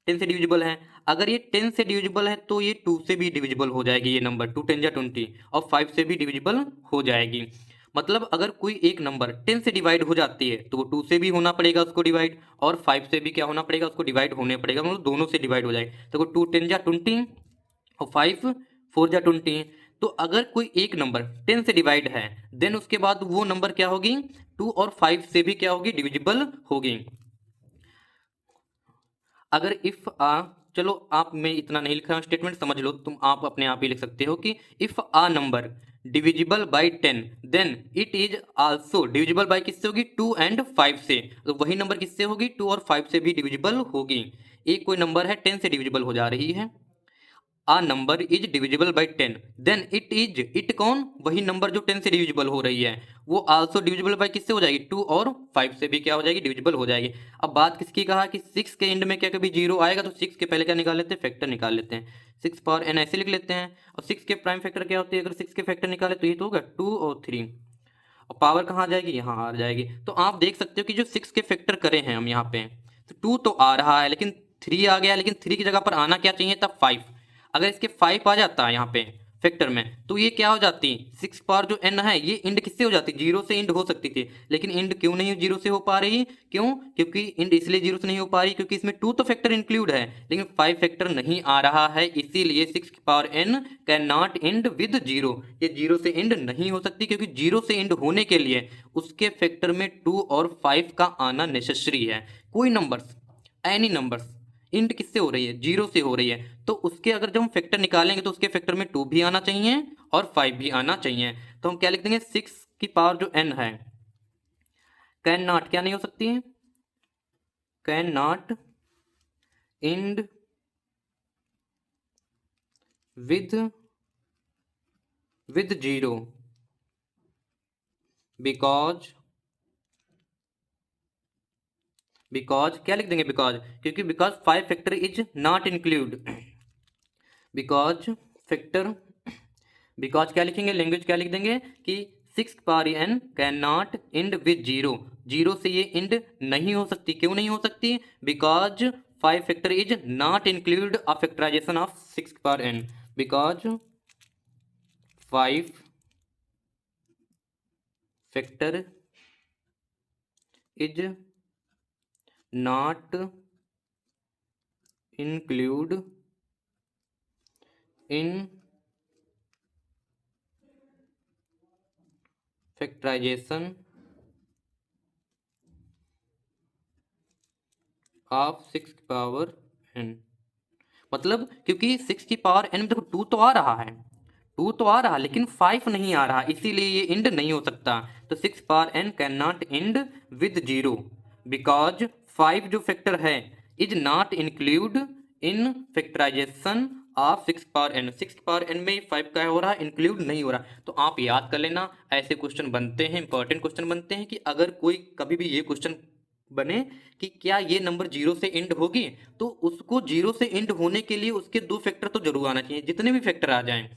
10 से डिविजिबल है। अगर ये 10 से डिविजिबल है तो ये 2 से भी डिविजिबल हो जाएगी, ये नंबर 2 10 या 20 और 5 से भी डिविजिबल हो जाएगी। मतलब अगर कोई एक नंबर 10 से डिवाइड हो जाती है तो वो 2 से भी होना पड़ेगा उसको डिवाइड, और 5 से भी क्या होना पड़ेगा उसको डिवाइड होने पड़ेगा, मतलब दोनों से डिवाइड हो जाएगा। तो 2 10 या 20 और 5 4 या 20। तो अगर कोई एक नंबर 10 से डिवाइड है देन उसके बाद वो नंबर क्या होगी 2 और 5 से भी क्या होगी डिविजिबल होगी। अगर इफ आ, चलो आप मैं इतना नहीं लिख रहा हूँ स्टेटमेंट समझ लो तुम, आप अपने आप ही लिख सकते हो कि if a number divisible by 10 then it is also divisible by किससे होगी 2 एंड 5 से। तो वही नंबर किससे होगी 2 और 5 से भी डिविजिबल होगी। एक कोई नंबर है 10 से डिविजिबल हो जा रही है, a number is divisible by 10 then it is, it कौन वही नंबर जो 10 से डिविजिबल हो रही है वो आल्सो डिविजिबल बाई किससे हो जाएगी 2 और 5 से भी क्या हो जाएगी डिविजिबल हो जाएगी। अब बात किसकी कहा कि 6 के एंड में क्या कभी जीरो आएगा तो 6 के पहले क्या निकाल लेते हैं फैक्टर निकाल लेते हैं, 6 पावर n ऐसे लिख लेते हैं। और 6 के प्राइम फैक्टर क्या होती है, अगर 6 के फैक्टर निकाले तो ये तो होगा 2 और 3, और पावर कहाँ आ जाएगी, यहाँ आ जाएगी। तो आप देख सकते हो कि जो 6 के फैक्टर करे हैं हम यहाँ पे, तो 2 तो आ रहा है, लेकिन 3 आ गया, लेकिन 3 की जगह पर आना क्या चाहिए था, 5। अगर इसके 5 आ जाता है यहाँ पे फैक्टर में, तो ये क्या हो जाती, 6 पावर जो n है ये इंड किससे हो जाती, 0 से इंड हो सकती थी, लेकिन इंड क्यों नहीं 0 से हो पा रही, क्यों, क्योंकि इंड इसलिए 0 से नहीं हो पा रही क्योंकि इसमें 2 तो फैक्टर इंक्लूड है, लेकिन 5 फैक्टर नहीं आ रहा है, इसीलिए 6 की power n cannot end with 0। ये 0 से इंड नहीं हो सकती, क्योंकि 0 से इंड होने के लिए उसके फैक्टर में 2 और 5 का आना नेसेसरी है। कोई नंबर्स, एनी नंबर्स इंड किससे हो रही है, 0 से हो रही है, तो उसके अगर जब हम फैक्टर निकालेंगे तो उसके फैक्टर में 2 भी आना चाहिए और 5 भी आना चाहिए। तो हम क्या लिख देंगे, 6 की पावर जो n है कैन नॉट, क्या नहीं हो सकती है, cannot end with 0 because क्या लिख देंगे, बिकॉज, क्योंकि because 5 factor is not include, because factor, because क्या लिखेंगे, लैंग्वेज क्या लिख देंगे कि 6 power n cannot end with 0, 0 से ये इंड नहीं हो सकती, क्यों नहीं हो सकती, because 5 factor is not include a factorisation of 6 power n, because 5 factor is not include in factorisation of 6 power n, मतलब क्योंकि 6 की पावर n में देखो 2 तो आ रहा है, 2 तो आ रहा है, लेकिन 5 नहीं आ रहा, इसीलिए ये इंड नहीं हो सकता। तो 6 power n cannot end with 0 because 5 जो फैक्टर है is not include in factorisation of 6 power n, 6 power n में 5 का हो रहा है, इंक्लूड नहीं हो रहा। तो आप याद कर लेना, ऐसे क्वेश्चन बनते हैं, इंपॉर्टेंट क्वेश्चन बनते हैं, कि अगर कोई कभी भी ये क्वेश्चन बने कि क्या ये नंबर 0 से इंड होगी, तो उसको 0 से इंड होने के लिए उसके 2 फैक्टर तो जरूर आना चाहिए, जितने भी फैक्टर आ जाएं,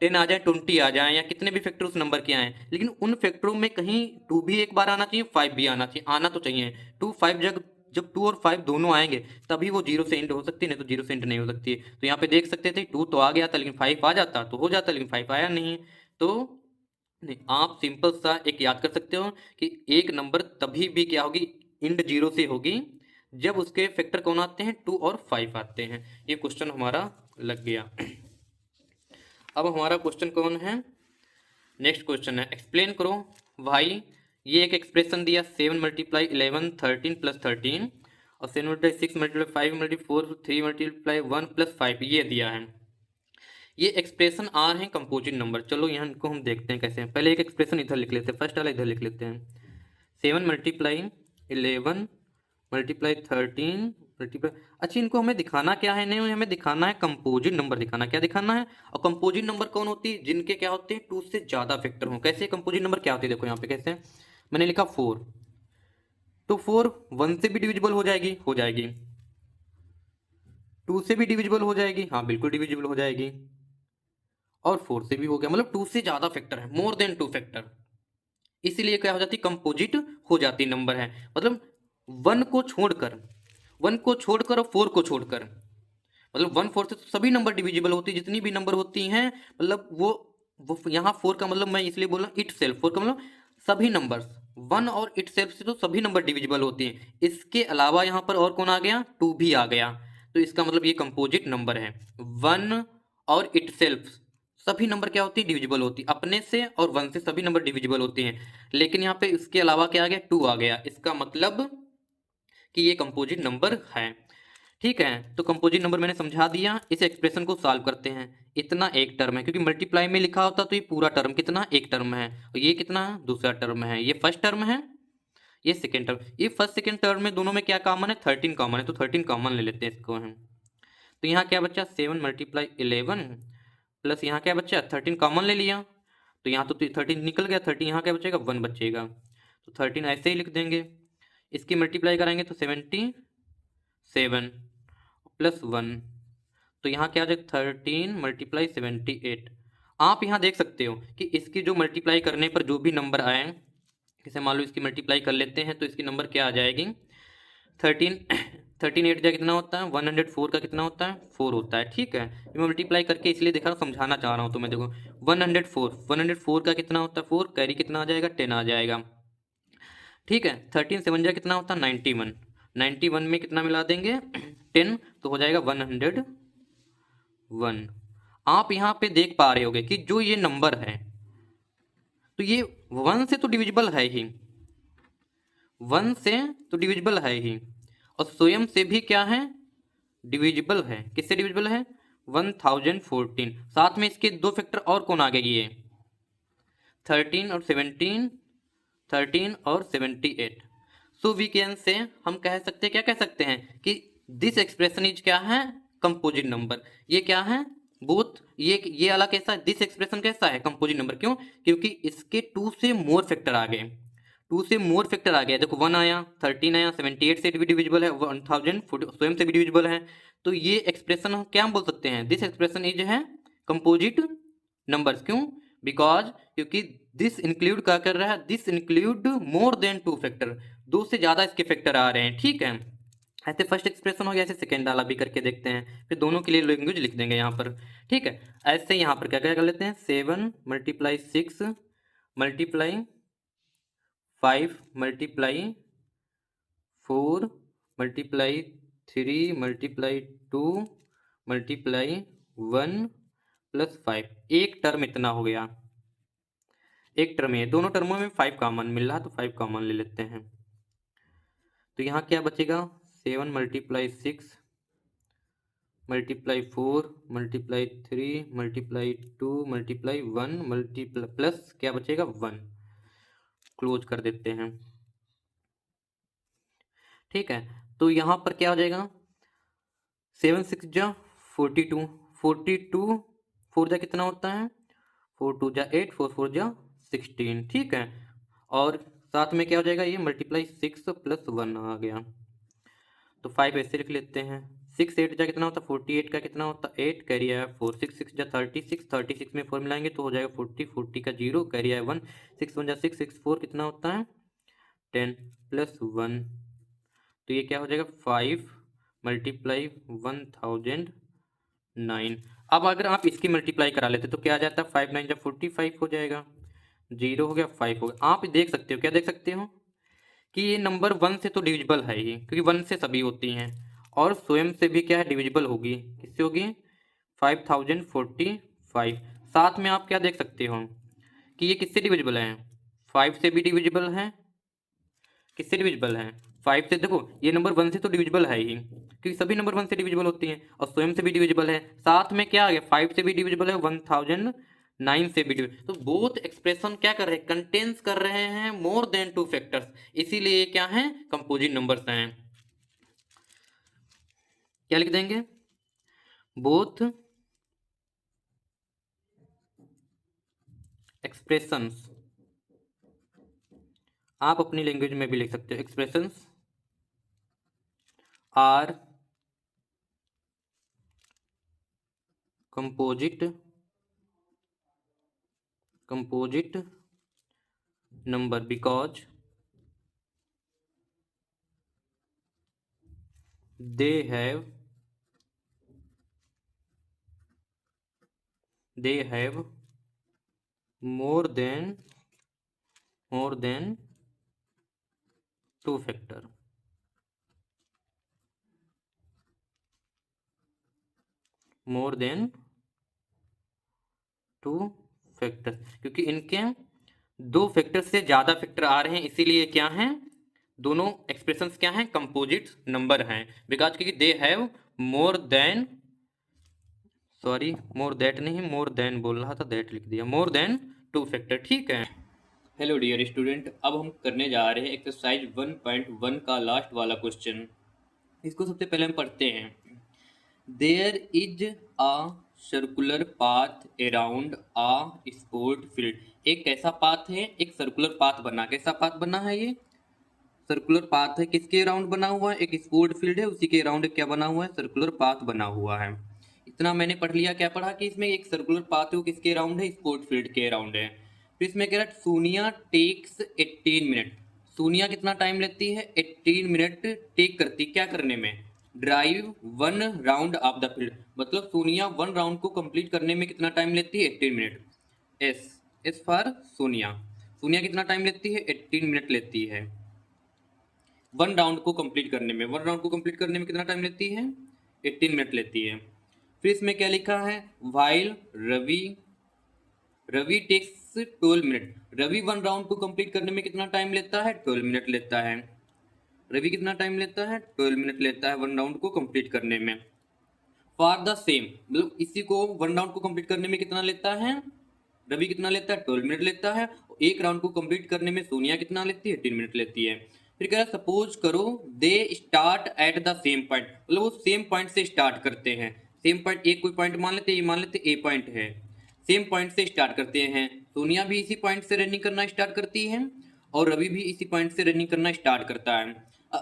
10 आ जाए, 20 आ जाए, या कितने भी फैक्टर उस नंबर के आए, लेकिन उन फैक्टरों में कहीं 2 भी एक बार आना चाहिए, 5 भी आना चाहिए, आना तो चाहिए। 2 5 जब 2 और 5 दोनों आएंगे तभी वो 0 से इंड हो सकती है, नहीं तो 0 से इंड नहीं हो सकती है। तो यहाँ पे देख सकते थे 2 तो आ गया था, लेकिन 5 आ जाता तो हो जाता, लेकिन 5 आया नहीं। तो नहीं, आप सिंपल सा एक याद कर सकते हो कि एक नंबर तभी भी क्या होगी, इंड 0 से होगी, जब उसके फैक्टर कौन आते हैं, 2 और 5 आते हैं। ये क्वेश्चन हमारा लग गया। अब हमारा क्वेश्चन कौन है, नेक्स्ट क्वेश्चन है, एक्सप्लेन करो भाई, ये एक एक्सप्रेशन दिया 7 मल्टीप्लाई 11 13 प्लस 13 और 7 multiply 6 multiply 5 multiply 4 3 multiply 1 plus 5, ये दिया है। ये एक्सप्रेशन आ रहे हैं कंपोजिट नंबर। चलो यहाँ इनको हम देखते हैं कैसे हैं। पहले एक एक्सप्रेशन इधर लिख लेते हैं, फर्स्ट वाला इधर लिख लेते हैं, 7 मल्टीप्लाई 11 मल्टीप्लाई 13 मल्टीप्लाई, अच्छा इनको हमें दिखाना क्या है, नहीं हमें दिखाना है कंपोजिट नंबर, दिखाना क्या दिखाना है, और कंपोजिट नंबर कौन होती है, जिनके क्या होते हैं 2 से ज़्यादा फैक्टर हों। कैसे कंपोजिट नंबर क्या होती है, देखो यहाँ पे कैसे मैंने लिखा 4, तो 4 1 से भी डिविजिबल हो जाएगी, 2 से भी डिविजिबल हो जाएगी, हाँ बिल्कुल डिविजिबल हो जाएगी, और 4 से भी हो गया, मतलब 2 से ज़्यादा फैक्टर है, मोर देन 2 फैक्टर, इसीलिए क्या हो जाती है, कंपोजिट हो जाती नंबर है। मतलब 1 को छोड़कर, 1 को छोड़कर और 4 को छोड़कर, मतलब 1 4 से तो सभी नंबर डिविजिबल होती है, जितनी भी नंबर होती हैं, मतलब वो यहाँ 4 का मतलब मैं इसलिए बोल रहा हूँ इट सेल्फ, 4 का मतलब सभी नंबर्स, 1 और इट सेल्फ से तो सभी नंबर डिविजिबल होती हैं। इसके अलावा यहाँ पर और कौन आ गया, 2 भी आ गया, तो इसका मतलब ये कंपोजिट नंबर है। 1 और इट सेल्फ सभी नंबर क्या होती है, डिविजिबल होती है, अपने से और 1 से सभी नंबर डिविजिबल होते हैं। लेकिन यहाँ पे इसके अलावा क्या आ गया, 2 आ गया, इसका मतलब कि ये कंपोजिट नंबर है। ठीक है, तो कंपोजिट नंबर मैंने समझा दिया। इस एक्सप्रेशन को सॉल्व करते हैं। इतना एक टर्म है, क्योंकि मल्टीप्लाई में लिखा होता तो ये पूरा टर्म कितना, एक टर्म है, और ये कितना दूसरा टर्म है, ये फर्स्ट टर्म है, ये सेकेंड टर्म। ये फर्स्ट सेकेंड टर्म में दोनों में क्या कॉमन है, 13 कॉमन है, तो 13 कॉमन ले लेते हैं इसको हम। तो यहाँ क्या बच्चा 7 मल्टीप्लाई 11 प्लस यहाँ क्या बच्चा 13 कॉमन ले लिया, तो यहाँ तो 13 निकल गया, 13 यहाँ क्या बचेगा 1 बचेगा, तो 13 ऐसे ही लिख देंगे। इसकी मल्टीप्लाई कराएंगे तो 77 प्लस 1, तो यहाँ क्या आ जाएगा 13 मल्टीप्लाई 78। आप यहाँ देख सकते हो कि इसकी जो मल्टीप्लाई करने पर जो भी नंबर आए जैसे मान लो इसकी मल्टीप्लाई कर लेते हैं तो इसकी नंबर क्या आ जाएगी 13 13 8 जा कितना होता है 104 का कितना होता है 4 होता है। ठीक है, ये मैं मल्टीप्लाई करके इसलिए दिखा रहा हूँ, समझाना चाह रहा हूँ। तो मैं देखो 104 का कितना होता है 4, कैरी कितना आ जाएगा 10 आ जाएगा। ठीक है, 13 7 जा कितना होता है 91, 91 में कितना मिला देंगे 10 तो हो जाएगा 101। आप यहाँ पे देख पा रहे होगे कि जो ये नंबर है तो ये 1 से तो डिविजिबल है ही, 1 से तो डिविजिबल है ही, और स्वयं से भी क्या है डिविजिबल है। किससे डिविजिबल है 1014। साथ में इसके दो फैक्टर और कौन आ गए ये 13 और 17, 13 और 78। सो वी कैन से हम कह सकते हैं, क्या कह सकते हैं कि दिस एक्सप्रेशन इज क्या है कंपोजिट नंबर। ये क्या है बोथ, ये वाला कैसा है दिस एक्सप्रेशन कैसा है कंपोजिट नंबर। क्यों, क्योंकि इसके 2 से मोर फैक्टर आ गए, 2 से मोर फैक्टर आ गया। देखो 1 आया, 13 आया, 78 से भी डिविजिबल है, 1000 स्वयं से भी डिविजिबल है। तो ये एक्सप्रेशन हम क्या बोल सकते हैं दिस एक्सप्रेशन इज है कंपोजिट नंबर्स। क्यों, बिकॉज क्योंकि दिस इंक्लूड क्या कर रहा है this include more than 2 factor, 2 से ज्यादा इसके फैक्टर आ रहे हैं। ठीक है, ऐसे फर्स्ट एक्सप्रेशन हो गया, ऐसे सेकेंड वाला भी करके देखते हैं, फिर दोनों के लिए लैंग्वेज लिख देंगे यहाँ पर। ठीक है, ऐसे यहाँ पर क्या क्या कर लेते हैं 7 multiply 6 multiply 5 multiply 4 multiply 3 multiply 2 multiply 1 plus 5। एक टर्म इतना हो गया, एक टर्म है, दोनों टर्मों में 5 कॉमन मिल रहा है तो 5 कॉमन ले लेते हैं। तो यहाँ क्या बचेगा 7 multiply 6 multiply 4 multiply 3 multiply 2 multiply 1 multiply plus क्या बचेगा 1, क्लोज कर देते हैं। ठीक है, तो यहाँ पर क्या हो जाएगा 7 6 जा 42, 42 4 जा कितना होता है 4 2 जा 8, 4 4 जा 16। ठीक है, और साथ में क्या हो जाएगा ये मल्टीप्लाई 6 प्लस 1 आ गया, तो 5 ऐसे लिख लेते हैं। 6 8 जा कितना होता है 48 का कितना होता है 8, कैरी आया 4, 6 6 जा 36, 36 में 4 मिलाएंगे तो हो जाएगा 40, 40 का 0, कैरी आया 1, 6 1 जा 6, 6 4 कितना होता है 10 प्लस 1, तो ये क्या हो जाएगा 5 मल्टीप्लाई 1009। अब अगर आप इसकी मल्टीप्लाई करा लेते तो क्या आ जाता है 5 9 जा 45 हो जाएगा, 0 हो गया 5 हो गया। आप देख सकते हो, क्या देख सकते हो कि ये नंबर 1 से तो डिविजिबल है ही, क्योंकि 1 से सभी होती हैं, और स्वयं से भी क्या है डिविजिबल होगी। किससे होगी 5045। साथ में आप क्या देख सकते हो कि ये किससे डिविजिबल है 5 से भी डिविजिबल है, किससे डिविजिबल है 5 से। देखो ये नंबर 1 से तो डिविजिबल है ही, क्योंकि सभी नंबर 1 से डिविजिबल होती हैं, और स्वयं से भी डिविजिबल है। साथ में क्या आ गया 5 से भी डिविजिबल है, 1009 से भी डिविजिबल। तो बोथ एक्सप्रेशन क्या कर रहे हैं कंटेन्स कर रहे हैं मोर देन 2 फैक्टर्स, इसीलिए ये क्या है कंपोजिट नंबर्स हैं। क्या लिख देंगे बोथ एक्सप्रेशंस, आप अपनी लैंग्वेज में भी लिख सकते हो expressions are composite number because they have more than 2 factor, more than 2 factor, क्योंकि इनके 2 फैक्टर से ज्यादा फैक्टर आ रहे हैं, इसीलिए क्या हैं दोनों एक्सप्रेशंस क्या हैं कंपोजिट नंबर हैं। बिकॉज क्योंकि they have more than, sorry more that नहीं मोर देन बोल रहा था, दैट लिख दिया, मोर देन 2 फैक्टर। ठीक है, हेलो डियर स्टूडेंट, अब हम करने जा रहे हैं एक्सरसाइज 1.1 का लास्ट वाला क्वेश्चन। इसको सबसे पहले हम पढ़ते हैं। There is a circular path around a sport field. एक कैसा पाथ है एक सर्कुलर पाथ बना, कैसा पाथ बना है ये सर्कुलर पाथ है, किसके अराउंड बना हुआ है एक स्पोर्ट फील्ड है, उसी के अराउंड क्या बना हुआ है सर्कुलर पाथ बना हुआ है। इतना मैंने पढ़ लिया, क्या पढ़ा कि इसमें एक सर्कुलर पाथ है वो किसके अराउंड है स्पोर्ट फील्ड के अराउंड है। फिर इसमें कह रहा है सोनिया टेक्स 18 मिनट। सोनिया कितना टाइम लेती है? 18 मिनट टेक करती क्या करने में? Drive 1 round of the field. मतलब सोनिया 1 राउंड को कंप्लीट करने में कितना टाइम लेती है? 18 minute. S S for Sonia. Sonia कितना टाइम लेती है? 18 मिनट लेती है 1 राउंड को कंप्लीट करने में। 1 राउंड को कंप्लीट करने में कितना टाइम लेती है? 18 मिनट लेती है। फिर इसमें क्या लिखा है? While Ravi takes 12 minute. Ravi 1 round को कंप्लीट करने में कितना टाइम लेता है? 12 मिनट लेता है। रवि कितना टाइम लेता है? 12 मिनट लेता है 1 राउंड को कंप्लीट करने में। फॉर द सेम, मतलब इसी को 1 राउंड को कंप्लीट करने में कितना लेता है? रवि कितना लेता है? 12 मिनट लेता है। एक राउंड को कंप्लीट करने में सोनिया कितना लेती है? 18 मिनट लेती है। फिर कह रहा है सपोज करो they start at the same point, मतलब वो सेम पॉइंट से स्टार्ट करते हैं। सेम पॉइंट, एक कोई पॉइंट मान लेते हैं, ये मान लेते ए पॉइंट है। सेम पॉइंट से स्टार्ट करते हैं। सोनिया भी इसी पॉइंट से रनिंग करना स्टार्ट करती है और रवि भी इसी पॉइंट से रनिंग करना स्टार्ट करता है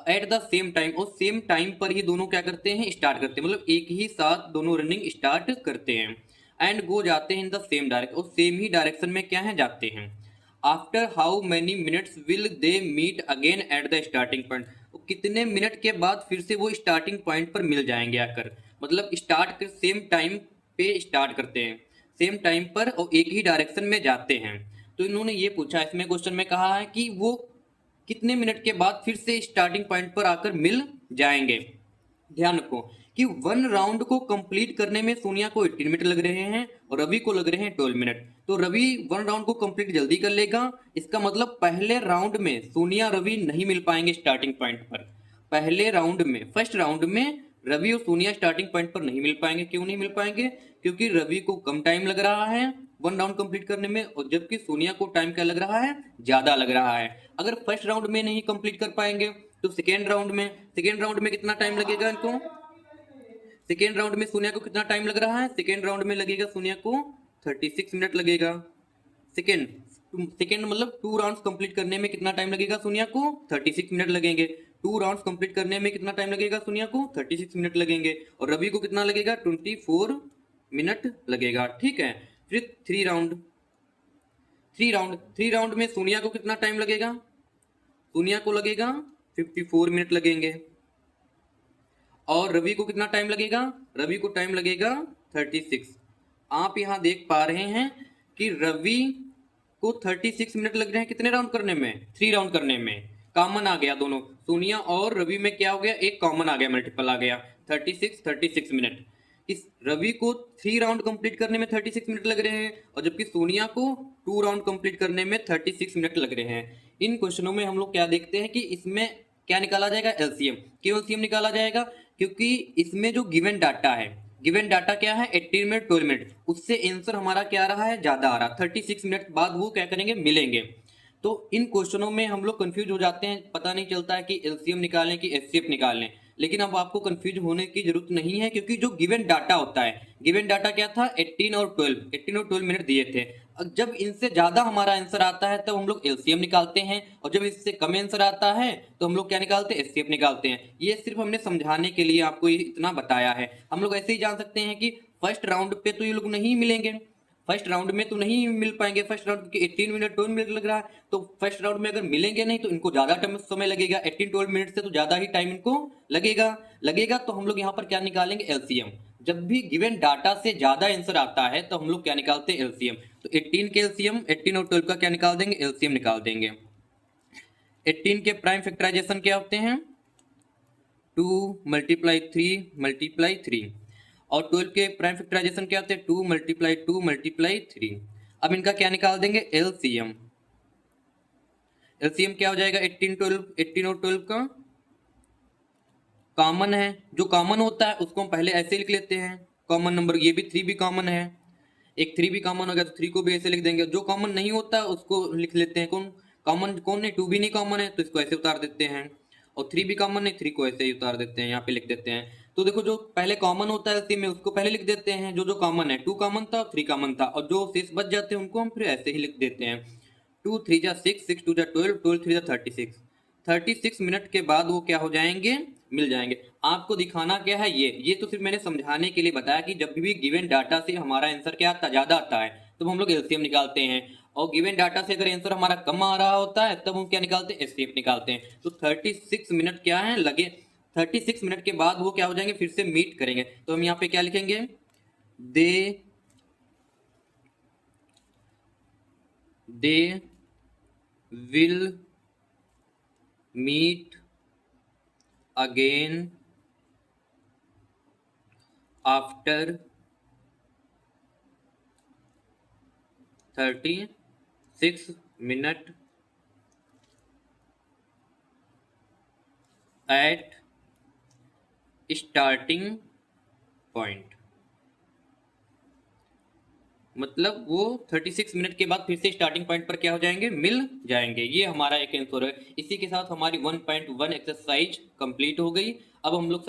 एट द सेम टाइम। और सेम टाइम पर ही दोनों क्या करते हैं? स्टार्ट करते हैं, मतलब एक ही साथ दोनों रनिंग स्टार्ट करते हैं। एंड गो जाते हैं इन द सेम डायरेक्शन, और सेम ही डायरेक्शन में क्या है? जाते हैं। After how many minutes will they meet again at the starting point. कितने मिनट के बाद फिर से वो स्टार्टिंग पॉइंट पर मिल जाएंगे आकर। मतलब स्टार्ट कर सेम टाइम पे स्टार्ट करते हैं, सेम टाइम पर और एक ही डायरेक्शन में जाते हैं। तो इन्होंने ये पूछा, इसमें क्वेश्चन में कहा है कि वो कितने मिनट के बाद फिर से स्टार्टिंग पॉइंट पर आकर मिल जाएंगे। ध्यान रखो कि 1 राउंड को कंप्लीट करने में सोनिया को 18 मिनट लग रहे हैं और रवि को लग रहे हैं 12 मिनट। तो रवि 1 राउंड को कंप्लीट जल्दी कर लेगा। इसका मतलब पहले राउंड में सोनिया रवि नहीं मिल पाएंगे स्टार्टिंग पॉइंट पर। पहले राउंड में, फर्स्ट राउंड में रवि और सोनिया स्टार्टिंग पॉइंट पर नहीं मिल पाएंगे। क्यों नहीं मिल पाएंगे? क्योंकि रवि को कम टाइम लग रहा है 1 राउंड कंप्लीट करने में, और जबकि सोनिया को टाइम क्या लग रहा है? ज्यादा लग रहा है। अगर फर्स्ट राउंड में नहीं कंप्लीट कर पाएंगे तो सेकेंड राउंड में कितना टाइम लगेगा इनको? सेकेंड राउंड में सोनिया को कितना टाइम लग रहा है? सेकेंड राउंड में लगेगा सोनिया को 36 मिनट लगेगा। सेकेंड सेकेंड मतलब 2 राउंड्स कंप्लीट करने में कितना टाइम लगेगा सोनिया को? 36 मिनट लगेंगे। 2 राउंड्स कंप्लीट करने में कितना टाइम लगेगा सोनिया को? 36 मिनट लगेंगे। और रवि को कितना लगेगा? 24 मिनट लगेगा। ठीक है। फिर 3 राउंड में सोनिया को कितना टाइम लगेगा? सोनिया को लगेगा 54 मिनट लगेंगे। और रवि को कितना टाइम लगेगा? रवि को टाइम लगेगा 36। आप यहां देख पा रहे हैं कि रवि को 36 मिनट लग रहे हैं कितने राउंड करने में? 3 राउंड करने में। कॉमन आ गया दोनों, सोनिया और रवि में क्या हो गया? एक कॉमन आ गया, मल्टीपल आ गया। 36 मिनट। इस रवि को 3 राउंड कंप्लीट करने में 36 मिनट लग रहे हैं और जबकि सोनिया को 2 राउंड कंप्लीट करने में 36 मिनट लग रहे हैं। इन क्वेश्चनों में हम लोग क्या देखते हैं कि इसमें क्या निकाला जाएगा? एलसीएम। क्यों एलसीएम निकाला जाएगा? क्योंकि इसमें जो गिवन डाटा है, गिवन डाटा क्या है? 18 मिनट 12 मिनट, उससे आंसर हमारा क्या आ रहा है? ज्यादा आ रहा। 36 मिनट बाद वो क्या करेंगे? मिलेंगे। तो इन क्वेश्चनों में हम लोग कंफ्यूज हो जाते हैं, पता नहीं चलता है कि एलसीएम निकालें कि एचसीएफ निकालें। लेकिन अब आपको कंफ्यूज होने की जरूरत नहीं है, क्योंकि जो गिवन डाटा होता है, गिवन डाटा क्या था? 18 और 12 मिनट दिए थे। जब इनसे ज्यादा हमारा आंसर आता है तब हम लोग एलसीएम निकालते हैं, और जब इससे कम आंसर आता है तो हम लोग क्या निकालते हैं? एचसीएफ निकालते हैं। ये सिर्फ हमने समझाने के लिए आपको इतना बताया है। हम लोग ऐसे ही जान सकते हैं कि फर्स्ट राउंड पे तो ये लोग नहीं मिलेंगे, फर्स्ट राउंड में तो नहीं मिल पाएंगे। फर्स्ट राउंड के 18 मिनट 12 मिनट लग रहा है, तो फर्स्ट राउंड में अगर मिलेंगे नहीं तो इनको ज्यादा समय लगेगा। 18-12 मिनट से तो ज्यादा ही टाइम इनको लगेगा। तो हम लोग यहाँ पर क्या निकालेंगे? एलसीएम। जब भी गिवन डाटा से ज्यादा आंसर आता है तो हम लोग क्या निकालते हैं? एलसीएम। तो 18 के एलसीएम, 18 और 12 का क्या निकाल देंगे? एलसीएम निकाल देंगे। 18 के प्राइम फैक्टराइजेशन क्या होते हैं? 2 × 3 और 12 के प्राइम फैक्टराइजेशन क्या होते हैं? 2 × 3। अब इनका क्या निकाल देंगे? एलसीएम। एलसीएम क्या हो जाएगा? 18 और 12 का कॉमन है। जो कॉमन होता है उसको हम पहले ऐसे लिख लेते हैं, कॉमन नंबर। ये भी 3 भी कॉमन है, एक 3 भी कॉमन हो गया तो 3 को भी ऐसे लिख देंगे। जो कॉमन नहीं होता है उसको लिख लेते हैं। कौन है? 2 भी नहीं कॉमन है तो इसको ऐसे उतार देते हैं, और 3 भी कॉमन है, 3 को ऐसे ही उतार देते हैं, यहाँ पे लिख देते हैं। तो देखो जो पहले कॉमन होता है एलसीएम में उसको पहले लिख देते हैं, जो कॉमन है। 2 कॉमन था, 3 कॉमन था, और जो शेष बच जाते हैं उनको हम फिर ऐसे ही लिख देते हैं। 2 × 3 = 6, 6 × 2 = 12, 12 × 3 = 36। 36 मिनट के बाद वो क्या हो जाएंगे? मिल जाएंगे। आपको दिखाना क्या है? ये तो सिर्फ मैंने समझाने के लिए बताया कि जब भी गिवन डाटा से हमारा आंसर क्या आता, ज्यादा आता है तो हम लोग एलसीएम निकालते हैं। और गिवन डाटा से अगर आंसर हमारा कम आ रहा होता है तब हम क्या निकालते हैं, एस्केप निकालते हैं। तो 36 मिनट क्या है लगे, 36 मिनट के बाद वो क्या हो जाएंगे, फिर से मीट करेंगे। तो हम यहाँ पे क्या लिखेंगे, they will meet again after 36 minute at starting point. मतलब वो 36 मिनट के बाद फिर से स्टार्टिंग पॉइंट पर क्या हो जाएंगे, मिल जाएंगे। ये हमारा एक आंसर है। इसी के साथ हमारी 1.1 एक्सरसाइज कंप्लीट हो गई। अब हम लोग